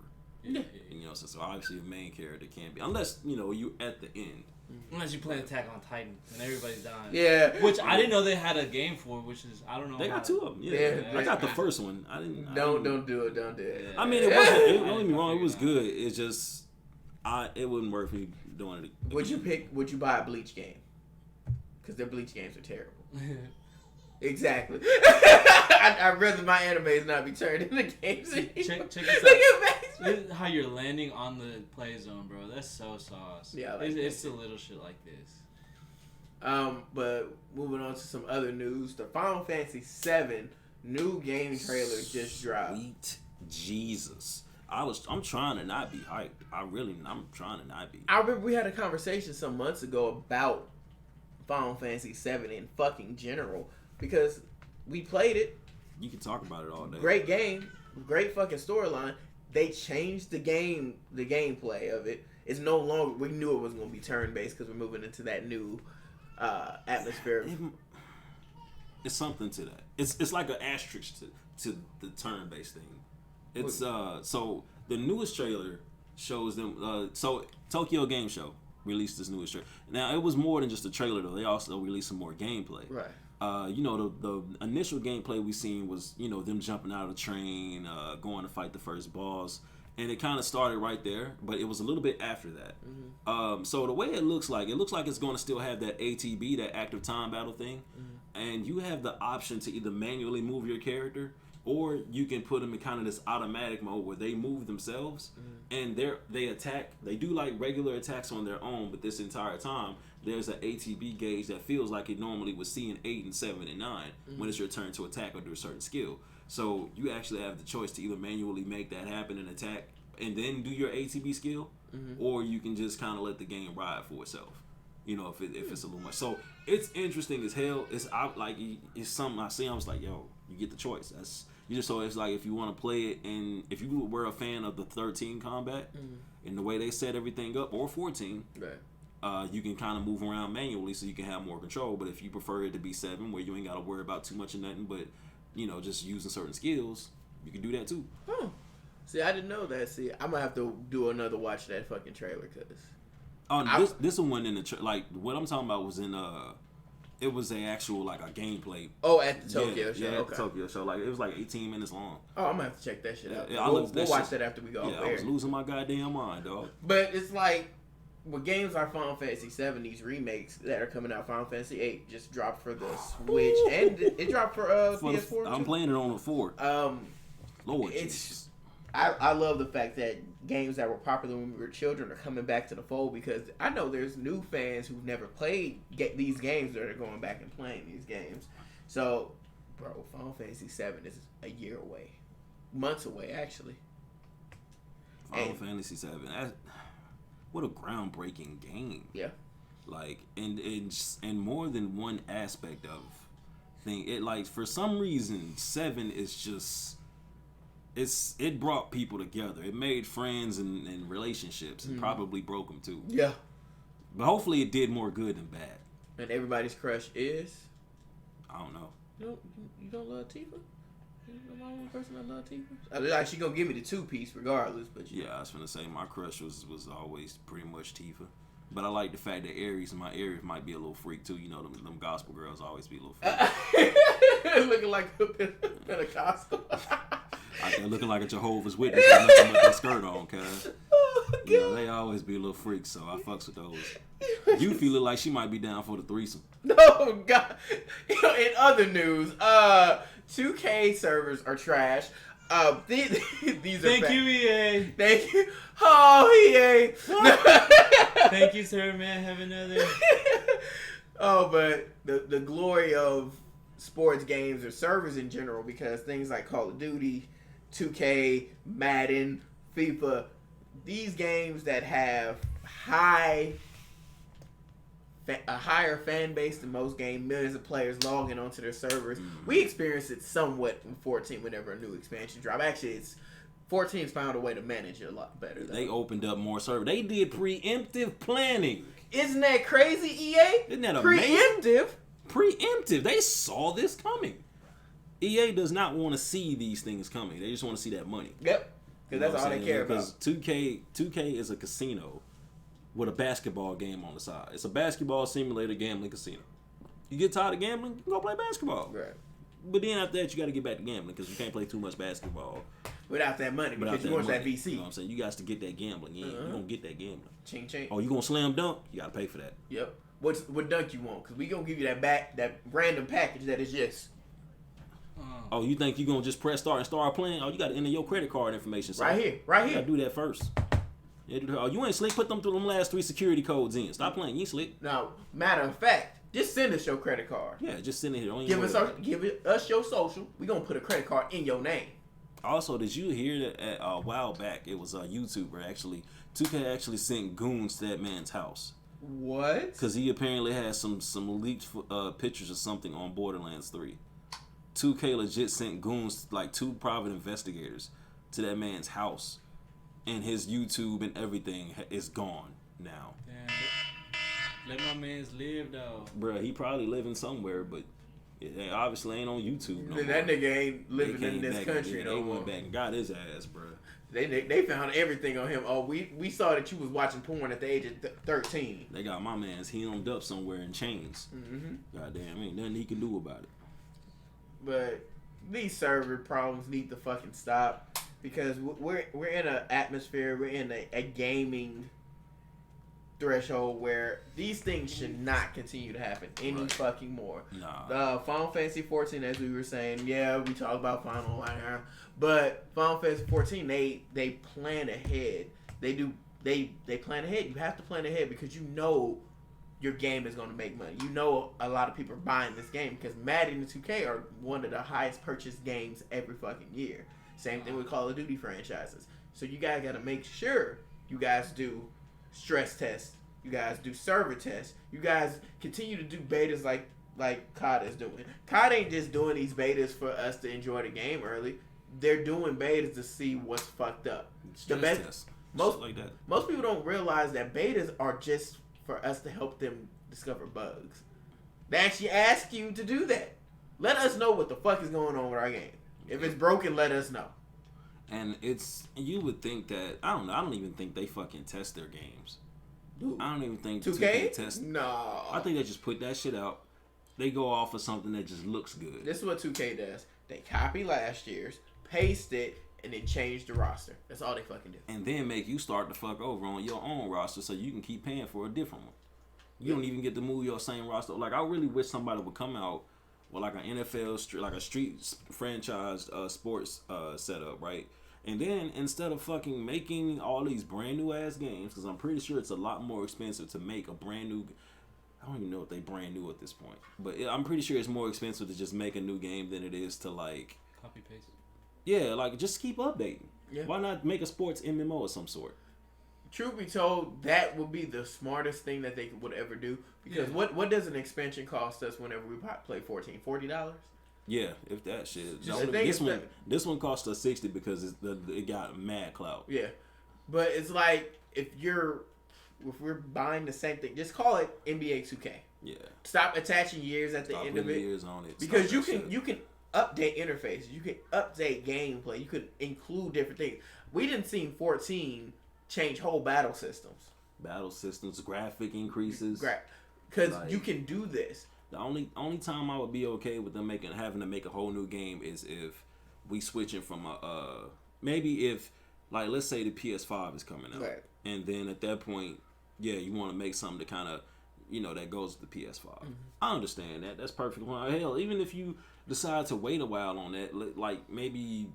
Speaker 3: Yeah.
Speaker 1: And, you know, so obviously a main character can't be unless you know you at the end.
Speaker 3: Unless you play Attack on Titan and everybody's dying.
Speaker 2: Yeah.
Speaker 3: Which I didn't know they had a game for, which is I don't know.
Speaker 1: They got two of them. Yeah,
Speaker 2: Yeah.
Speaker 1: I got the first one. I didn't.
Speaker 2: Don't do it. Don't do it.
Speaker 3: Yeah.
Speaker 1: I mean, it wasn't. Don't get me wrong. It was good. It's just, it wouldn't work for me doing it.
Speaker 2: Would you buy a Bleach game? Because their Bleach games are terrible. Exactly. I'd rather my animes not be turned into games.
Speaker 3: Check this
Speaker 2: Look
Speaker 3: out.
Speaker 2: at Max.
Speaker 3: This is how you're landing on the play zone, bro. That's so sauce.
Speaker 2: Yeah, I like
Speaker 3: it's the little shit like this.
Speaker 2: But moving on to some other news, the Final Fantasy VII new game trailer just dropped.
Speaker 1: Sweet Jesus. I'm trying to not be hyped. I'm trying to not be.
Speaker 2: I remember we had a conversation some months ago about Final Fantasy VII in fucking general because we played it.
Speaker 1: You can talk about it all day.
Speaker 2: Great game. great fucking storyline. They changed the gameplay of it. It's no longer. We knew it was going to be turn based because we're moving into that new atmosphere.
Speaker 1: It's something to that. It's like an asterisk to the turn based thing. It's so the newest trailer shows them. So Tokyo Game Show released this newest trailer. Now it was more than just a trailer though. They also released some more gameplay.
Speaker 2: Right.
Speaker 1: The initial gameplay we seen was them jumping out of the train, going to fight the first boss, and it kind of started right there. But it was a little bit after that. Mm-hmm. So the way it looks like it's going to still have that ATB, that active time battle thing, and you have the option to either manually move your character, or you can put them in kind of this automatic mode where they move themselves and they attack. They do like regular attacks on their own, but this entire time there's an ATB gauge that feels like it normally would see in 8 and 7 and 9 when it's your turn to attack or do a certain skill. So you actually have the choice to either manually make that happen and attack and then do your ATB skill, or you can just kind of let the game ride for itself. If it's a little much. So it's interesting as hell. It's something I see. I was like, yo, you get the choice. So it's like if you want to play it, and if you were a fan of the 13 combat and the way they set everything up, or 14,
Speaker 2: right.
Speaker 1: You can kind of move around manually so you can have more control. But if you prefer it to be 7, where you ain't got to worry about too much of nothing, but just using certain skills, you can do that too.
Speaker 2: Huh. See, I didn't know that. See, I'm gonna have to do another watch of that fucking trailer because.
Speaker 1: This one in the like what I'm talking about was in it was a actual like a gameplay.
Speaker 2: Oh, at the Tokyo show.
Speaker 1: Yeah,
Speaker 2: okay.
Speaker 1: the Tokyo show. Like it was like 18 minutes long.
Speaker 2: Oh, I'm gonna have to check that shit out.
Speaker 1: Yeah,
Speaker 2: we'll watch that after we go.
Speaker 1: Yeah, I was losing my goddamn mind, dog.
Speaker 2: But it's like with games like Final Fantasy 7, these remakes that are coming out. Final Fantasy 8 just dropped for the Switch, and it dropped for PS4.
Speaker 1: I'm playing it on the 4. Lord,
Speaker 2: it's. I love the fact that games that were popular when we were children are coming back to the fold, because I know there's new fans who've never played these games that are going back and playing these games. So, bro, Final Fantasy 7 is a year away. Months away, actually.
Speaker 1: Final Fantasy 7. What a groundbreaking game.
Speaker 2: Yeah.
Speaker 1: Like, and more than one aspect of thing. It, like, for some reason, 7 is just... It brought people together. It made friends and relationships, and probably broke them too.
Speaker 2: Yeah.
Speaker 1: But hopefully it did more good than bad.
Speaker 2: And everybody's crush is?
Speaker 1: I don't know.
Speaker 2: You don't love Tifa? You're the only person that loves Tifa? Like, she gonna give me the 2-piece regardless, but
Speaker 1: yeah, I was gonna say my crush was always pretty much Tifa. But I like the fact that Aries might be a little freak too. Them gospel girls always be a little freak.
Speaker 2: Looking like a Pentecostal.
Speaker 1: Looking like a Jehovah's Witness with nothing but their skirt on, cuz.
Speaker 2: Oh,
Speaker 1: They always be a little freaks, so I fucks with those. You feel like she might be down for the threesome.
Speaker 2: No, God. In other news, 2K servers are trash. These are
Speaker 3: Thank you, EA.
Speaker 2: Thank you. Oh, EA.
Speaker 3: Thank you, sir. May I have another?
Speaker 2: Oh, but the glory of sports games or servers in general, because things like Call of Duty, 2K, Madden, FIFA, these games that have a higher fan base than most games, millions of players logging onto their servers. We experienced it somewhat in 14 whenever a new expansion dropped. Actually, 14's found a way to manage it a lot better, though.
Speaker 1: They opened up more servers. They did preemptive planning.
Speaker 2: Isn't that crazy, EA?
Speaker 1: Isn't that amazing?
Speaker 2: Preemptive?
Speaker 1: Preemptive. They saw this coming. EA does not want to see these things coming. They just want to see that money.
Speaker 2: Yep. Because that's all they care about.
Speaker 1: Because 2K is a casino with a basketball game on the side. It's a basketball simulator gambling casino. You get tired of gambling, you can go play basketball.
Speaker 2: Right.
Speaker 1: But then after that, you got to get back to gambling because you can't play too much basketball
Speaker 2: without that money, because you want that VC.
Speaker 1: You know what I'm saying? You got to get that gambling in. You're going to get that gambling.
Speaker 2: Ching, ching.
Speaker 1: Oh, you going to slam dunk? You got to pay for that.
Speaker 2: Yep. What dunk you want? Because we going to give you that random package that is just...
Speaker 1: Oh, you think you're going to just press start and start playing? Oh, you got to enter your credit card information. So
Speaker 2: right here.
Speaker 1: You got to do that first. Yeah, oh, you ain't slick. Put them through them last 3 security codes in. Stop playing. You ain't slick.
Speaker 2: Now, matter of fact, just send us your credit card.
Speaker 1: Yeah, just send it here.
Speaker 2: Give us your social. We're going to put a credit card in your name.
Speaker 1: Also, did you hear that a while back, it was a YouTuber actually, 2K actually sent goons to that man's house.
Speaker 2: What?
Speaker 1: Because he apparently had some leaked pictures or something on Borderlands 3. 2K legit sent goons, like 2 private investigators, to that man's house, and his YouTube and everything is gone now.
Speaker 3: Damn, let my mans live though.
Speaker 1: Bruh, he probably living somewhere, but it obviously ain't on YouTube no more.
Speaker 2: That nigga ain't living in this country no more.
Speaker 1: They went back and got his ass, bruh.
Speaker 2: They found everything on him. Oh, we saw that you was watching porn at the age of 13.
Speaker 1: They got my man's hemmed up somewhere in chains.
Speaker 2: Mm-hmm.
Speaker 1: Goddamn, ain't nothing he can do about it.
Speaker 2: But these server problems need to fucking stop, because we're in an atmosphere, we're in a gaming threshold where these things should not continue to happen any fucking more.
Speaker 1: Nah.
Speaker 2: Final Fantasy 14, as we were saying, yeah, we talk about Final right now, but Final Fantasy 14, they plan ahead. They plan ahead. You have to plan ahead because you know your game is going to make money. You know a lot of people are buying this game because Madden and 2K are one of the highest purchased games every fucking year. Same thing with Call of Duty franchises. So you guys got to make sure you guys do stress tests. You guys do server tests. You guys continue to do betas like COD is doing. COD ain't just doing these betas for us to enjoy the game early. They're doing betas to see what's fucked up.
Speaker 1: Stress tests. Most like that.
Speaker 2: Most people don't realize that betas are just for us to help them discover bugs. They actually ask you to do that. Let us know what the fuck is going on with our game. If it's broken, let us know.
Speaker 1: And you would think that, I don't even think they fucking test their games.
Speaker 2: Dude,
Speaker 1: I don't even think
Speaker 2: 2K
Speaker 1: test.
Speaker 2: No.
Speaker 1: I think they just put that shit out. They go off of something that just looks good.
Speaker 2: This is what 2K does. They copy last year's, paste it, and then change the roster. That's all they fucking do.
Speaker 1: And then make you start to fuck over on your own roster so you can keep paying for a different one. You don't even get to move your same roster. Like, I really wish somebody would come out with like an NFL, like a street franchise sports setup, right? And then instead of fucking making all these brand new ass games, because I'm pretty sure it's a lot more expensive to make a brand new. I don't even know if they brand new at this point, but I'm pretty sure it's more expensive to just make a new game than it is to like
Speaker 3: copy paste.
Speaker 1: Yeah, like just keep updating.
Speaker 2: Yeah.
Speaker 1: Why not make a sports MMO of some sort?
Speaker 2: Truth be told, that would be the smartest thing that they would ever do. Because what does an expansion cost us whenever we play 14? $40?
Speaker 1: Yeah, if that shit. This one cost us $60 because it got mad clout.
Speaker 2: Yeah, but it's like if we're buying the same thing, just call it NBA 2K.
Speaker 1: Yeah.
Speaker 2: Stop attaching years at the end of it.
Speaker 1: Years on it.
Speaker 2: Because you can update interfaces, you can update gameplay, you could include different things. We didn't see 14 change whole battle systems.
Speaker 1: Graphic increases.
Speaker 2: Because you can do this.
Speaker 1: The only time I would be okay with them having to make a whole new game is if we switching from maybe if, like, let's say the PS5 is coming out,
Speaker 2: right.
Speaker 1: And then at that point, yeah, you want to make something to kind of, that goes with the PS5. Mm-hmm. I understand that. That's perfectly fine. Hell, even if you decide to wait a while on that, like maybe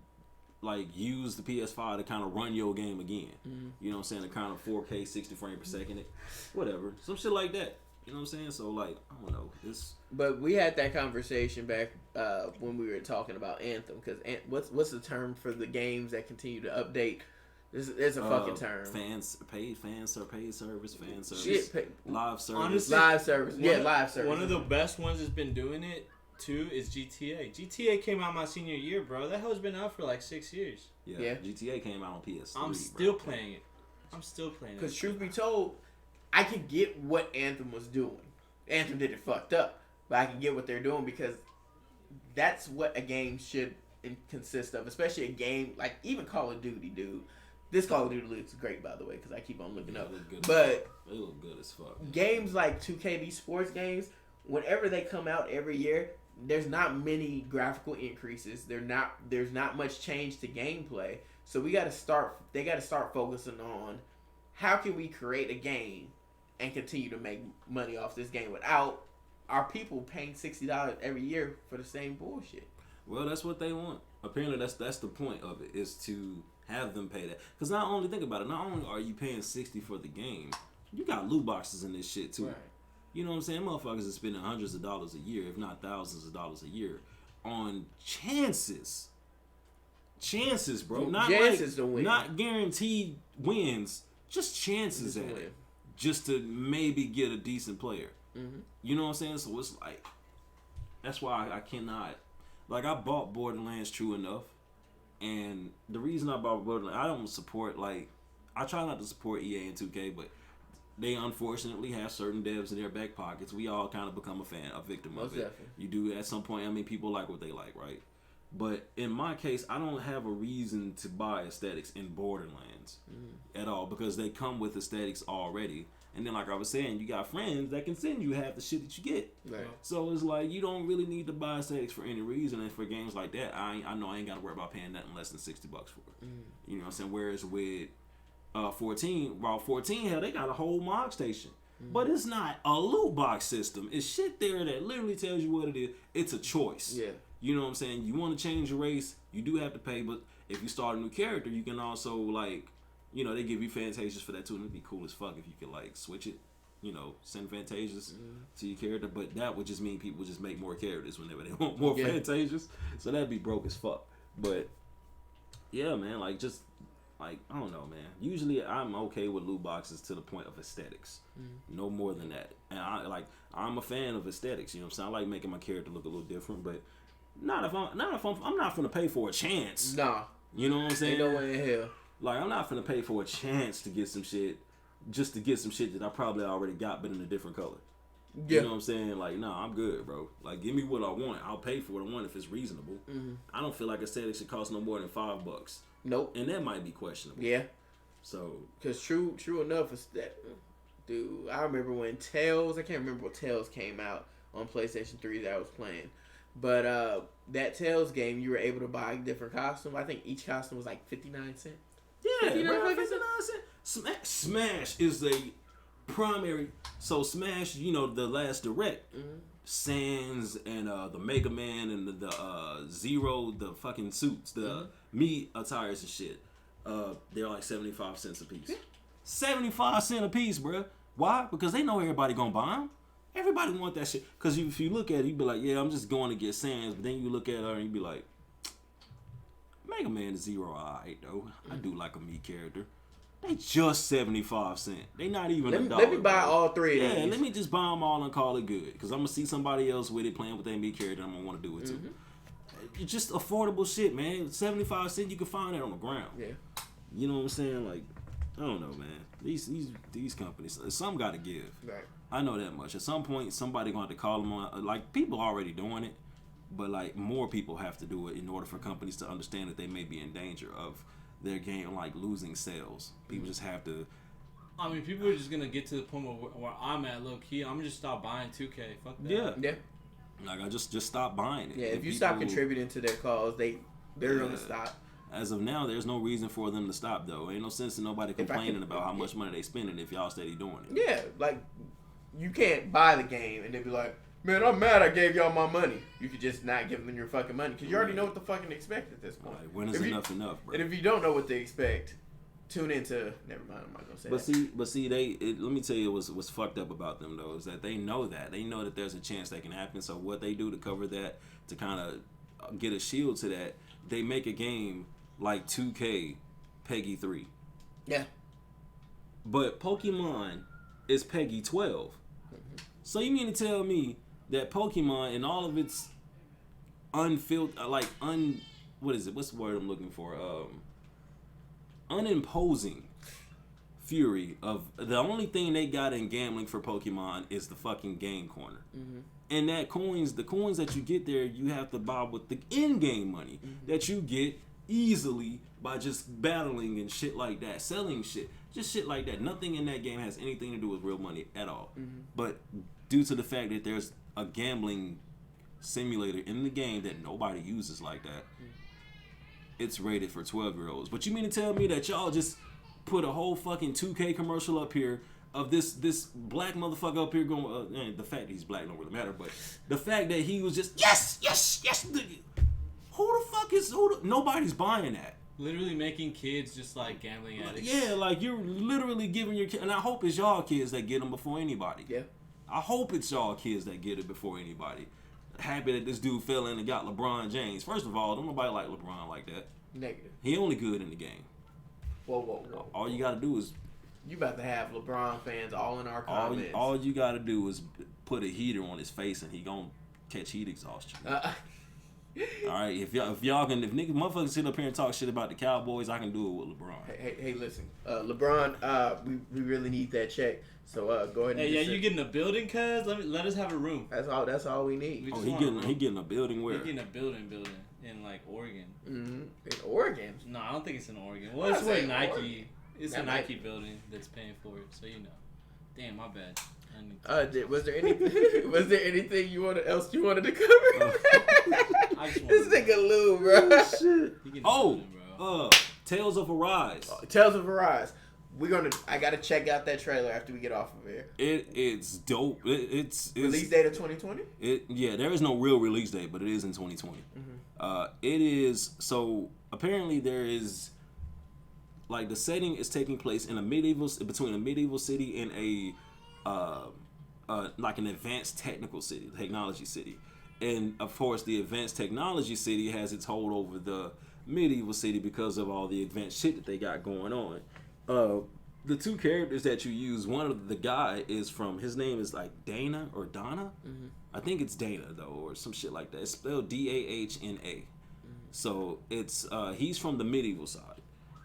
Speaker 1: like use the PS5 to kind of run your game again. Mm-hmm. You know what I'm saying? To kind of 4K 60 frames per second, whatever, some shit like that. You know what I'm saying? So, like, I don't know.
Speaker 2: But we had that conversation back when we were talking about Anthem. Because what's the term for the games that continue to update? There's a fucking term.
Speaker 1: Paid service.
Speaker 2: Shit,
Speaker 1: live service.
Speaker 3: Honestly,
Speaker 2: live service. Live service.
Speaker 3: One of the best ones that's been doing it, too, is GTA. GTA came out my senior year, bro. That hell's been out for like 6 years.
Speaker 1: Yeah. GTA came out on PS3.
Speaker 3: I'm still playing it.
Speaker 2: Because truth be told, I can get what Anthem was doing. Anthem did it fucked up, but I can get what they're doing because that's what a game should consist of, especially a game like even Call of Duty, dude. This Call of Duty looks great, by the way, because I keep on looking up. But
Speaker 1: they look good as fuck.
Speaker 2: Games like 2K, these sports games, whenever they come out every year, there's not many graphical increases. There's not much change to gameplay. So they got to start focusing on how can we create a game and continue to make money off this game without our people paying $60 every year for the same bullshit.
Speaker 1: Well, that's what they want. Apparently, that's the point of it, is to have them pay that. Because not only are you paying $60 for the game, you got loot boxes in this shit too.
Speaker 2: Right.
Speaker 1: You know what I'm saying? Motherfuckers are spending hundreds of dollars a year, if not thousands of dollars a year, on chances. Chances, bro. Not
Speaker 2: chances to win.
Speaker 1: Not guaranteed wins. Just chances at it. Just to maybe get a decent player. Mm-hmm. You know what I'm saying? So it's like, that's why I cannot. like I bought Borderlands True Enough, and the reason I bought Borderlands, I don't support like I try not to support EA and 2K, but they unfortunately have certain devs in their back pockets. We all kind of become a victim of it.
Speaker 2: Definitely.
Speaker 1: You do at some point. I mean, people like what they like, right? But in my case, I don't have a reason to buy aesthetics in Borderlands at all because they come with aesthetics already. And then, like I was saying, you got friends that can send you half the shit that you get.
Speaker 2: Right.
Speaker 1: So it's like you don't really need to buy aesthetics for any reason. And for games like that, I know I ain't got to worry about paying nothing less than $60 for it. You know what I'm saying? Whereas with 14, hell, they got a whole mod station. But it's not a loot box system. It's shit there that literally tells you what it is. It's a choice.
Speaker 2: Yeah.
Speaker 1: You know what I'm saying? You want to change your race, you do have to pay. But if you start a new character, you can also, like, you know, they give you Fantasias for that too. And it'd be cool as fuck if you could, like, switch it. You know, send Fantasias to your character. But that would just mean people just make more characters whenever they want more Fantasias. So that'd be broke as fuck. But, yeah, man, like, just... Like, I don't know, man. Usually, I'm okay with loot boxes to the point of aesthetics. No more than that. And I'm a fan of aesthetics. You know what I'm saying? I like making my character look a little different, but I'm not gonna pay for a chance.
Speaker 2: Nah.
Speaker 1: You know what I'm saying?
Speaker 2: Ain't no way in hell.
Speaker 1: Like, I'm not gonna pay for a chance to get some shit, just to get some shit that I probably already got, but in a different color.
Speaker 2: Yeah.
Speaker 1: You know what I'm saying? Like, nah, I'm good, bro. Like, give me what I want. I'll pay for what I want if it's reasonable. I don't feel like aesthetics should cost no more than $5.
Speaker 2: Nope.
Speaker 1: And that might be questionable.
Speaker 2: Yeah.
Speaker 1: So,
Speaker 2: because true enough is that, dude. I remember when Tales. I can't remember what Tales came out on PlayStation 3 that I was playing, but that Tales game, you were able to buy different costumes. I think each costume was like 59 cents.
Speaker 1: Yeah, 59 cents. Smash is a primary. So Smash, you know, the last Direct, Sans and the Mega Man and the Zero, the fucking suits, the me attires and shit. They're like 75 cents a piece. 75 cents a piece, bruh. Why? Because they know everybody gonna buy them. Everybody want that shit. Because if you look at it, you be like, yeah, I'm just going to get Sans. But then you look at her and you be like, Mega Man Zero, alright though. I do like a me character. They just 75 cents. They not even $1.
Speaker 2: Let me buy all three of these.
Speaker 1: Yeah, let me just buy them all and call it good. Because I'm going to see somebody else with it playing with their me character and I'm going to want to do it too. It's just affordable shit, man. 75 cents, you can find it on the ground.
Speaker 2: Yeah.
Speaker 1: You know what I'm saying? Like, I don't know, man. These companies, some got to give.
Speaker 2: Right.
Speaker 1: I know that much. At some point, somebody going to have to call them on. Like, people already doing it. But, like, more people have to do it in order for companies to understand that they may be in danger of their game, like, losing sales. People just have to...
Speaker 3: I mean, people are just going to get to the point where I'm at, low-key. I'm going to just stop buying 2K. Fuck that.
Speaker 1: Yeah.
Speaker 2: Yeah.
Speaker 1: Like, I just stop buying it.
Speaker 2: Yeah,
Speaker 1: And
Speaker 2: if you
Speaker 1: people,
Speaker 2: stop contributing to their cause, they're going to stop.
Speaker 1: As of now, there's no reason for them to stop, though. Ain't no sense in nobody complaining about how much money they spending if y'all steady doing it.
Speaker 2: Yeah, like, you can't buy the game and they be like, man, I'm mad I gave y'all my money. You could just not give them your fucking money because you already know what to fucking expect at this point.
Speaker 1: Like, when is enough, bro?
Speaker 2: And if you don't know what to expect, tune into... Never mind, I'm not going to say that.
Speaker 1: But see, let me tell you what's fucked up about them, though, is that they know that. They know that there's a chance that can happen. So what they do to cover that, to kind of get a shield to that, they make a game like 2K Peggy 3.
Speaker 2: Yeah.
Speaker 1: But Pokemon is Peggy 12. So you mean to tell me that Pokemon and all of its unfiltered, what is it? What's the word I'm looking for? Unimposing fury of the only thing they got in gambling for Pokemon is the fucking game corner. And the coins that you get there, you have to buy with the in-game money that you get easily by just battling and shit like that, selling shit, just shit like that. Nothing in that game has anything to do with real money at all. But due to the fact that there's a gambling simulator in the game that nobody uses like that, it's rated for 12-year-olds. But you mean to tell me that y'all just put a whole fucking 2K commercial up here of this black motherfucker up here going, the fact that he's black don't really matter, but the fact that he was just, yes, nobody's buying that.
Speaker 3: Literally making kids just like gambling addicts.
Speaker 1: Yeah, like you're literally giving your kids, and I hope it's y'all kids that get them before anybody.
Speaker 2: Yeah.
Speaker 1: I hope it's y'all kids that get it before anybody. Happy that this dude fell in and got LeBron James. First of all, don't nobody like LeBron like that.
Speaker 2: Negative.
Speaker 1: He only good in the game.
Speaker 2: Whoa.
Speaker 1: All you gotta do is...
Speaker 2: You about to have LeBron fans all in our comments.
Speaker 1: All you gotta do is put a heater on his face and he gonna catch heat exhaustion. All right, if niggas motherfuckers sit up here and talk shit about the Cowboys, I can do it with LeBron.
Speaker 2: Hey, listen, LeBron, we really need that check. So go ahead.
Speaker 3: Hey, you getting a building, cuz? Let us have a room.
Speaker 2: That's all we need.
Speaker 1: He getting a building where?
Speaker 3: He getting a building in like Oregon.
Speaker 2: Mm-hmm. In Oregon?
Speaker 3: No, I don't think it's in Oregon. Well, it's where Nike. Oregon. It's a Nike building that's paying for it, so you know. Damn, my bad.
Speaker 2: Was there anything else you wanted to cover? This nigga Lou, bro.
Speaker 1: Oh, shit. Tales of Arise.
Speaker 2: Tales of Arise. I gotta check out that trailer after we get off of here.
Speaker 1: It's dope. It's
Speaker 2: release date of 2020.
Speaker 1: There is no real release date, but it is in 2020. Mm-hmm. It is so apparently there is like the setting is taking place in between a medieval city and a like an advanced technology city, and of course the advanced technology city has its hold over the medieval city because of all the advanced shit that they got going on. The two characters that you use, one of the guy is from, his name is like Dana or Donna. Mm-hmm. I think it's Dana though, or some shit like that. It's spelled Dahna. Mm-hmm. So it's he's from the medieval side,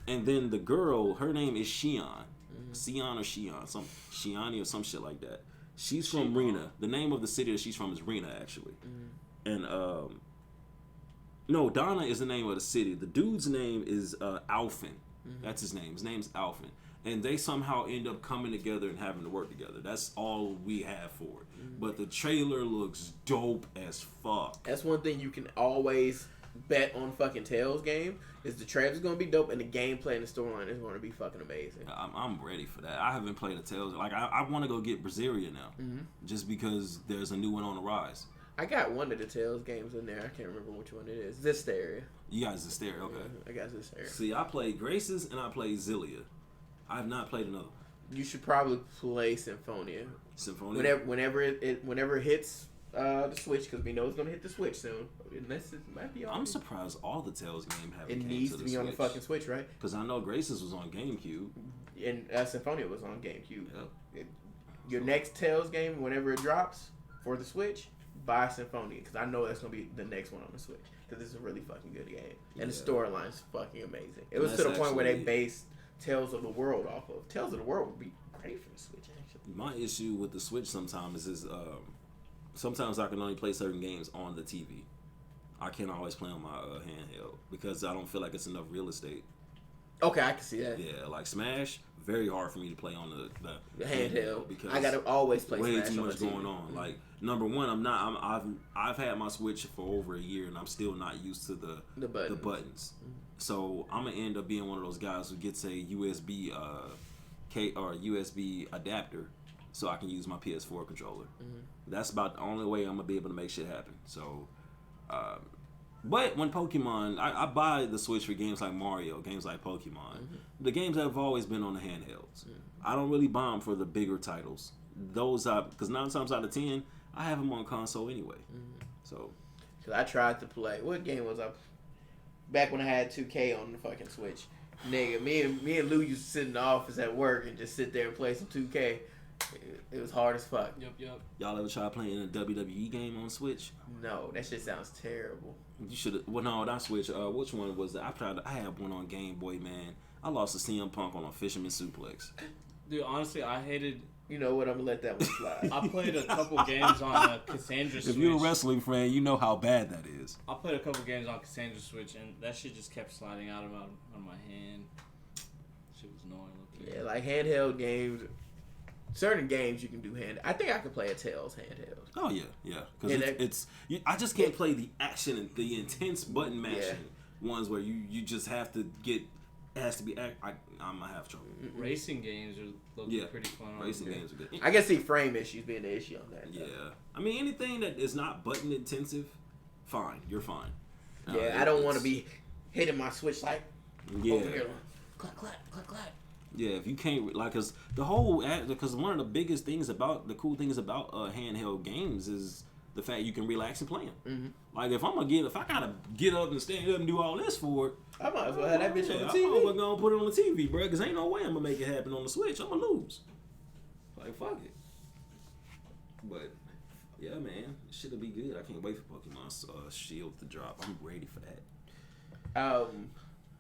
Speaker 1: and then the girl, her name is Shion. Mm-hmm. Shiani or some shit like that. She's from Rena. The name of the city that she's from is Rena, actually. Mm-hmm. And no, Donna is the name of the city. The dude's name is Alfin. Mm-hmm. That's his name. His name's Alfin. And they somehow end up coming together and having to work together. That's all we have for it. Mm-hmm. But the trailer looks dope as fuck.
Speaker 2: That's one thing you can always bet on fucking Tales game is the trailer's gonna be dope and the gameplay and the storyline is gonna be fucking amazing.
Speaker 1: I'm ready for that. I haven't played a Tales. Like I want to go get Brazilia now, mm-hmm. just because there's a new one on the rise.
Speaker 2: I got one of the Tales games in there. I can't remember which one it is. Zestiria.
Speaker 1: You got Zestiria, okay.
Speaker 2: I got Zestiria.
Speaker 1: See, I played Graces and I played Zilia. I have not played another.
Speaker 2: You should probably play Symphonia. Whenever it hits the Switch, because we know it's gonna hit the Switch soon. Unless it might be on.
Speaker 1: I'm surprised all the Tales games haven't.
Speaker 2: It needs to be on the fucking Switch, right?
Speaker 1: Because I know Graces was on GameCube,
Speaker 2: and Symphonia was on GameCube. Yep. Your next Tales game, whenever it drops for the Switch, buy Symphonia, because I know that's gonna be the next one on the Switch. Because it's a really fucking good game, and the storyline's fucking amazing. It was to the point where they based Tales of the World off of. Tales of the World would be great for the Switch, actually.
Speaker 1: My issue with the Switch sometimes is sometimes I can only play certain games on the TV. I can't always play on my handheld because I don't feel like it's enough real estate.
Speaker 2: Okay, I can see that.
Speaker 1: Yeah, like Smash, very hard for me to play on the
Speaker 2: handheld because I gotta always play
Speaker 1: way
Speaker 2: Smash
Speaker 1: too
Speaker 2: on
Speaker 1: much
Speaker 2: the TV.
Speaker 1: going on. Mm-hmm. Like number one, I've had my Switch for over a year and I'm still not used to the buttons. Mm-hmm. So I'm gonna end up being one of those guys who gets a USB or USB adapter so I can use my PS4 controller. Mm-hmm. That's about the only way I'm gonna be able to make shit happen. So, but when Pokemon, I buy the Switch for games like Mario, games like Pokemon. Mm-hmm. The games have always been on the handhelds. Mm-hmm. I don't really buy them for the bigger titles. Because 9 times out of 10, I have them on console anyway. Mm-hmm. So,
Speaker 2: because I tried to play. What game was I? Back when I had 2K on the fucking Switch, nigga, me and Lou used to sit in the office at work and just sit there and play some 2K. It was hard as fuck.
Speaker 3: Yep.
Speaker 1: Y'all ever try playing a WWE game on Switch?
Speaker 2: No, that shit sounds terrible.
Speaker 1: You should. Well, no, not Switch. Which one was that? I had one on Game Boy, man. I lost to CM Punk on a fisherman suplex.
Speaker 3: Dude, honestly, I hated.
Speaker 2: You know what? I'm gonna let that one slide.
Speaker 3: I played a couple games on Kasandra Switch.
Speaker 1: If you're a wrestling fan, you know how bad that is.
Speaker 3: I played a couple games on Kasandra Switch, and that shit just kept sliding out of my hand. Shit was annoying.
Speaker 2: Yeah, like handheld games. Certain games you can do hand. I think I could play a Tales handheld.
Speaker 1: Oh yeah. Because I just can't play the action and the intense button mashing ones where you just have to get. It has to be. I'm gonna have trouble.
Speaker 3: Racing games are pretty fun.
Speaker 1: Racing games are good.
Speaker 2: I can see frame issues being the issue on that.
Speaker 1: Yeah, I mean anything that is not button intensive, fine. You're fine.
Speaker 2: I don't want to be hitting my Switch like over here, like, clap.
Speaker 1: Yeah, if you can't because one of the biggest things about the cool things about handheld games is the fact you can relax and play them. Mm-hmm. Like if I gotta get up and stand up and do all this for it,
Speaker 2: I might as well have that bitch on the TV.
Speaker 1: I'm gonna put it on the TV, bro. Because ain't no way I'm gonna make it happen on the Switch. I'm gonna lose. Like fuck it. But yeah, man, Shit'll be good. I can't wait for Pokemon Shield to drop. I'm ready for that.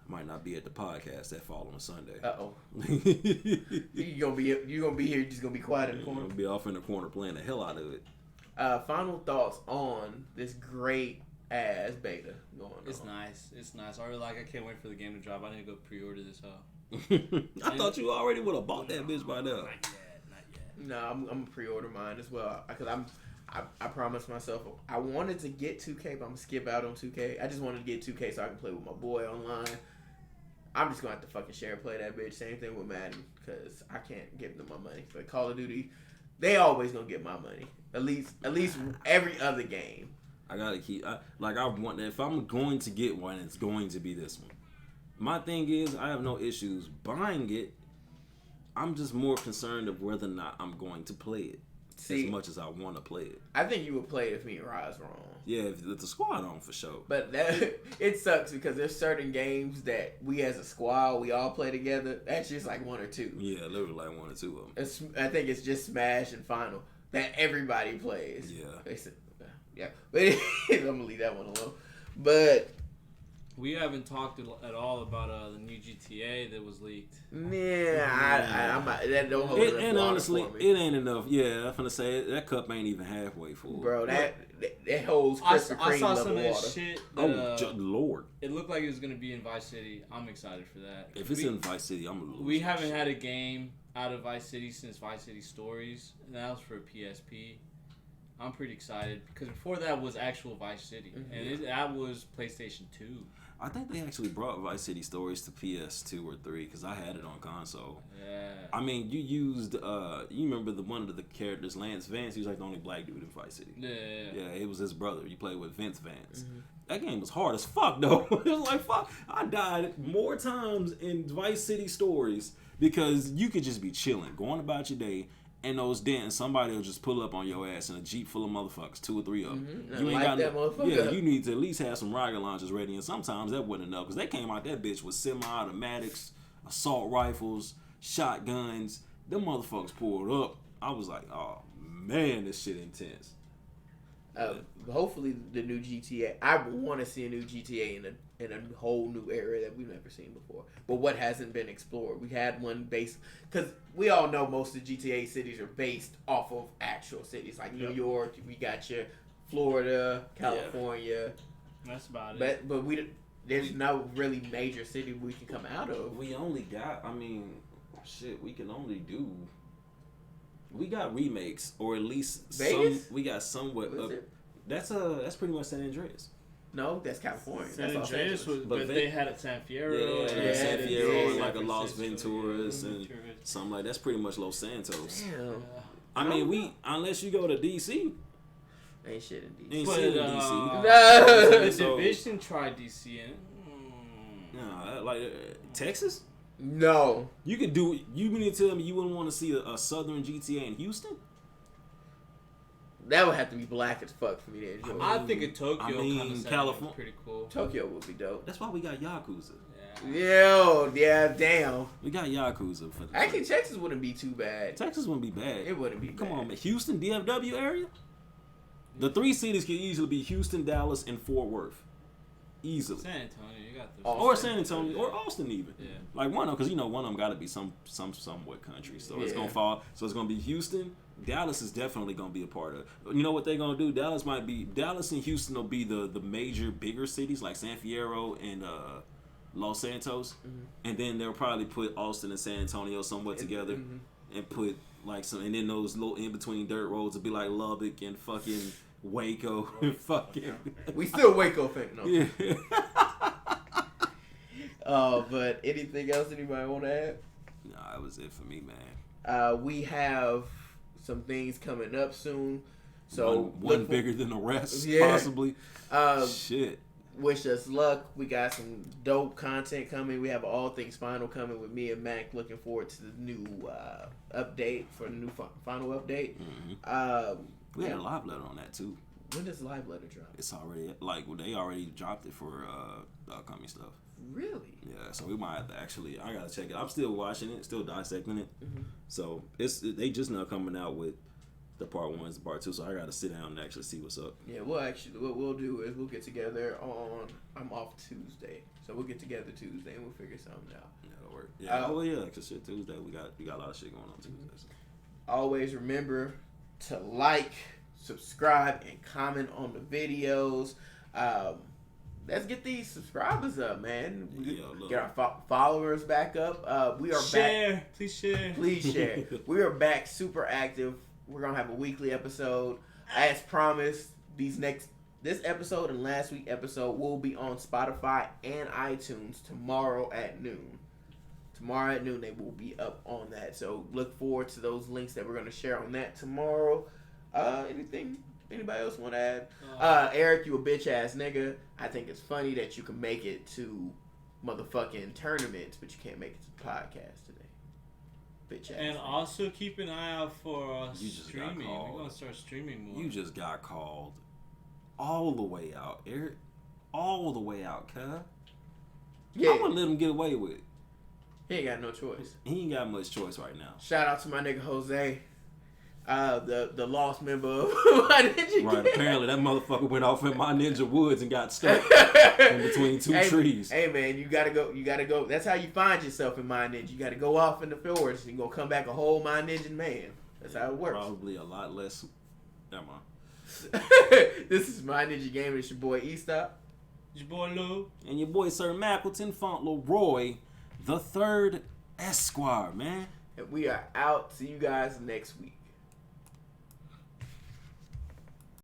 Speaker 1: Might not be at the podcast that fall on Sunday.
Speaker 2: You gonna be here. You're just gonna be quiet in the corner.
Speaker 1: I'm gonna be off in the corner playing the hell out of it.
Speaker 2: Final thoughts on this great ass beta going on.
Speaker 3: It's nice. I really like. I can't wait for the game to drop. I need to go pre-order this
Speaker 1: I thought you already would have bought that bitch by now.
Speaker 3: Not yet.
Speaker 2: No, I'm gonna pre-order mine as well because I promised myself I wanted to get 2K, but I'm gonna skip out on 2K. I just wanted to get 2K so I can play with my boy online. I'm just gonna have to fucking share play that bitch. Same thing with Madden because I can't give them my money. But Call of Duty, they always gonna get my money. At least every other game.
Speaker 1: I gotta keep. I want. If I'm going to get one, it's going to be this one. My thing is, I have no issues buying it. I'm just more concerned of whether or not I'm going to play it as much as I want to play it.
Speaker 2: I think you would play it if me and Rise were on.
Speaker 1: Yeah, if the squad on for sure.
Speaker 2: But it sucks because there's certain games that we as a squad we all play together. That's just like 1 or 2.
Speaker 1: Yeah, literally like 1 or 2 of them.
Speaker 2: I think it's just Smash and Final that everybody plays.
Speaker 1: Yeah.
Speaker 2: But I'm gonna leave that one alone. But
Speaker 3: We haven't talked at all about the new GTA that was leaked.
Speaker 2: Yeah, that don't hold enough
Speaker 1: and
Speaker 2: water
Speaker 1: honestly,
Speaker 2: for me.
Speaker 1: it ain't enough. Yeah, I'm gonna say that cup ain't even halfway full.
Speaker 2: Bro, that holds Krispy Kreme
Speaker 3: I saw
Speaker 2: level
Speaker 3: some of
Speaker 2: water.
Speaker 3: this shit. That,
Speaker 1: Lord!
Speaker 3: It looked like it was gonna be in Vice City. I'm excited for that.
Speaker 1: If it's in Vice City, I'm gonna lose.
Speaker 3: We haven't had a game out of Vice City since Vice City Stories, and that was for PSP. I'm pretty excited because before that was actual Vice City, and that was PlayStation 2.
Speaker 1: I think they actually brought Vice City Stories to PS2 or 3 because I had it on console.
Speaker 3: Yeah.
Speaker 1: I mean, you used, you remember one of the characters, Lance Vance, he was like the only black dude in Vice City.
Speaker 3: Yeah,
Speaker 1: it was his brother. You played with Vince Vance. That game was hard as fuck, though. It was like, fuck. I died more times in Vice City Stories because you could just be chilling, going about your day, and those dents, somebody will just pull up on your ass in a Jeep full of motherfuckers, 2 or 3 of them.
Speaker 2: You ain't got that motherfucker.
Speaker 1: Yeah, you need to at least have some rocket launchers ready, and sometimes that wasn't enough because they came out that bitch with semi-automatics, assault rifles, shotguns. Them motherfuckers pulled up. I was like, oh man, this shit intense.
Speaker 2: Hopefully the new GTA. I want to see a new GTA in a whole new area that we've never seen before. But what hasn't been explored? We had one based because we all know most of the GTA cities are based off of actual cities like New York. We got your Florida, California.
Speaker 3: That's about it.
Speaker 2: But there's no really major city we can come out of.
Speaker 1: We only got. I mean, shit. We can only do. We got remakes, or at least
Speaker 2: Vegas?
Speaker 1: We got somewhat. That's pretty much San Andreas.
Speaker 2: No, that's California.
Speaker 3: San Andreas was, but they had it San Fierro.
Speaker 1: San Fierro, and like a Los Venturas and something like that's pretty much Los Santos.
Speaker 2: Damn.
Speaker 1: I mean, unless you go to DC.
Speaker 2: Ain't shit in DC.
Speaker 1: Ain't shit in DC.
Speaker 3: The Division tried DC in it.
Speaker 1: No, like Texas.
Speaker 2: No.
Speaker 1: You could do. You mean to tell me you wouldn't want to see a Southern GTA in Houston?
Speaker 2: That would have to be black as fuck for me to enjoy.
Speaker 3: I think in Tokyo,
Speaker 1: California,
Speaker 3: pretty cool.
Speaker 2: Tokyo would be dope.
Speaker 1: That's why we got Yakuza.
Speaker 2: Yeah, damn.
Speaker 1: We got Yakuza for the
Speaker 2: Actually, Texas wouldn't be too bad.
Speaker 1: Texas wouldn't be bad.
Speaker 2: It wouldn't be bad.
Speaker 1: Come on, man. Houston, DFW area? The 3 cities could easily be Houston, Dallas, and Fort Worth. Easily.
Speaker 3: San Antonio, you got those.
Speaker 1: Or San Antonio, or Austin even.
Speaker 3: Yeah.
Speaker 1: Like one of them, because one of them got to be somewhat country. So it's going to fall. So it's going to be Houston. Dallas is definitely going to be a part of it. You know what they're going to do? Dallas and Houston will be the major, bigger cities like San Fierro and Los Santos. And then they'll probably put Austin and San Antonio somewhat together and put like some, and then those little in-between dirt roads will be like Lubbock and fucking Waco and fucking.
Speaker 2: We still Waco fan, no.
Speaker 1: Yeah.
Speaker 2: But anything else anybody want to add?
Speaker 1: No, that was it for me, man.
Speaker 2: We have some things coming up soon. So
Speaker 1: one bigger than the rest, possibly. Shit.
Speaker 2: Wish us luck. We got some dope content coming. We have All Things Final coming with me and Mac. Looking forward to the new update for the new final update.
Speaker 1: We had a live letter on that too.
Speaker 2: When does the live letter drop?
Speaker 1: It's already they already dropped it for the upcoming stuff.
Speaker 2: Really?
Speaker 1: Yeah, so we might have to actually. I gotta check it. I'm still watching it, still dissecting it. So they just now coming out with the part 1 is the part 2. So I got to sit down and actually see what's up.
Speaker 2: Yeah, what we'll do is we'll get together on. I'm off Tuesday, so we'll get together Tuesday and we'll figure something out.
Speaker 1: Yeah, that'll work. Yeah, yeah, because shit, Tuesday we got a lot of shit going on Tuesday. So.
Speaker 2: Always remember to like, subscribe, and comment on the videos. Let's get these subscribers up, man. Get our followers back up. We are back.
Speaker 3: Please share.
Speaker 2: Please share. We are back super active. We're going to have a weekly episode. As promised, this episode and last week's episode will be on Spotify and iTunes tomorrow at noon. Tomorrow at noon, they will be up on that. So look forward to those links that we're going to share on that tomorrow. Anything? Anybody else want to add? Eric, you a bitch ass nigga. I think it's funny that you can make it to motherfucking tournaments, but you can't make it to the podcast today. Bitch ass.
Speaker 3: And
Speaker 2: nigga.
Speaker 3: also keep an eye out for streaming.
Speaker 1: called.
Speaker 3: We're gonna start streaming more.
Speaker 1: You just got called all the way out, Eric. All the way out, cuz.
Speaker 2: Yeah.
Speaker 1: I'm gonna let him get away with it.
Speaker 2: He ain't got no choice.
Speaker 1: He ain't got much choice right now.
Speaker 2: Shout out to my nigga Jose. The lost member of my ninja
Speaker 1: Right,
Speaker 2: gang.
Speaker 1: apparently that motherfucker went off in my ninja woods and got stuck in between two trees.
Speaker 2: Hey man, you gotta go. That's how you find yourself in my ninja. You gotta go off in the forest and you're gonna come back a whole my ninja man. That's how it works.
Speaker 1: Probably a lot less. Never mind.
Speaker 2: This is my ninja game. It's your boy Eastop.
Speaker 3: Your boy Lou.
Speaker 1: And your boy Sir Mackleton Fauntleroy, the third Esquire, man.
Speaker 2: And we are out. See you guys next week.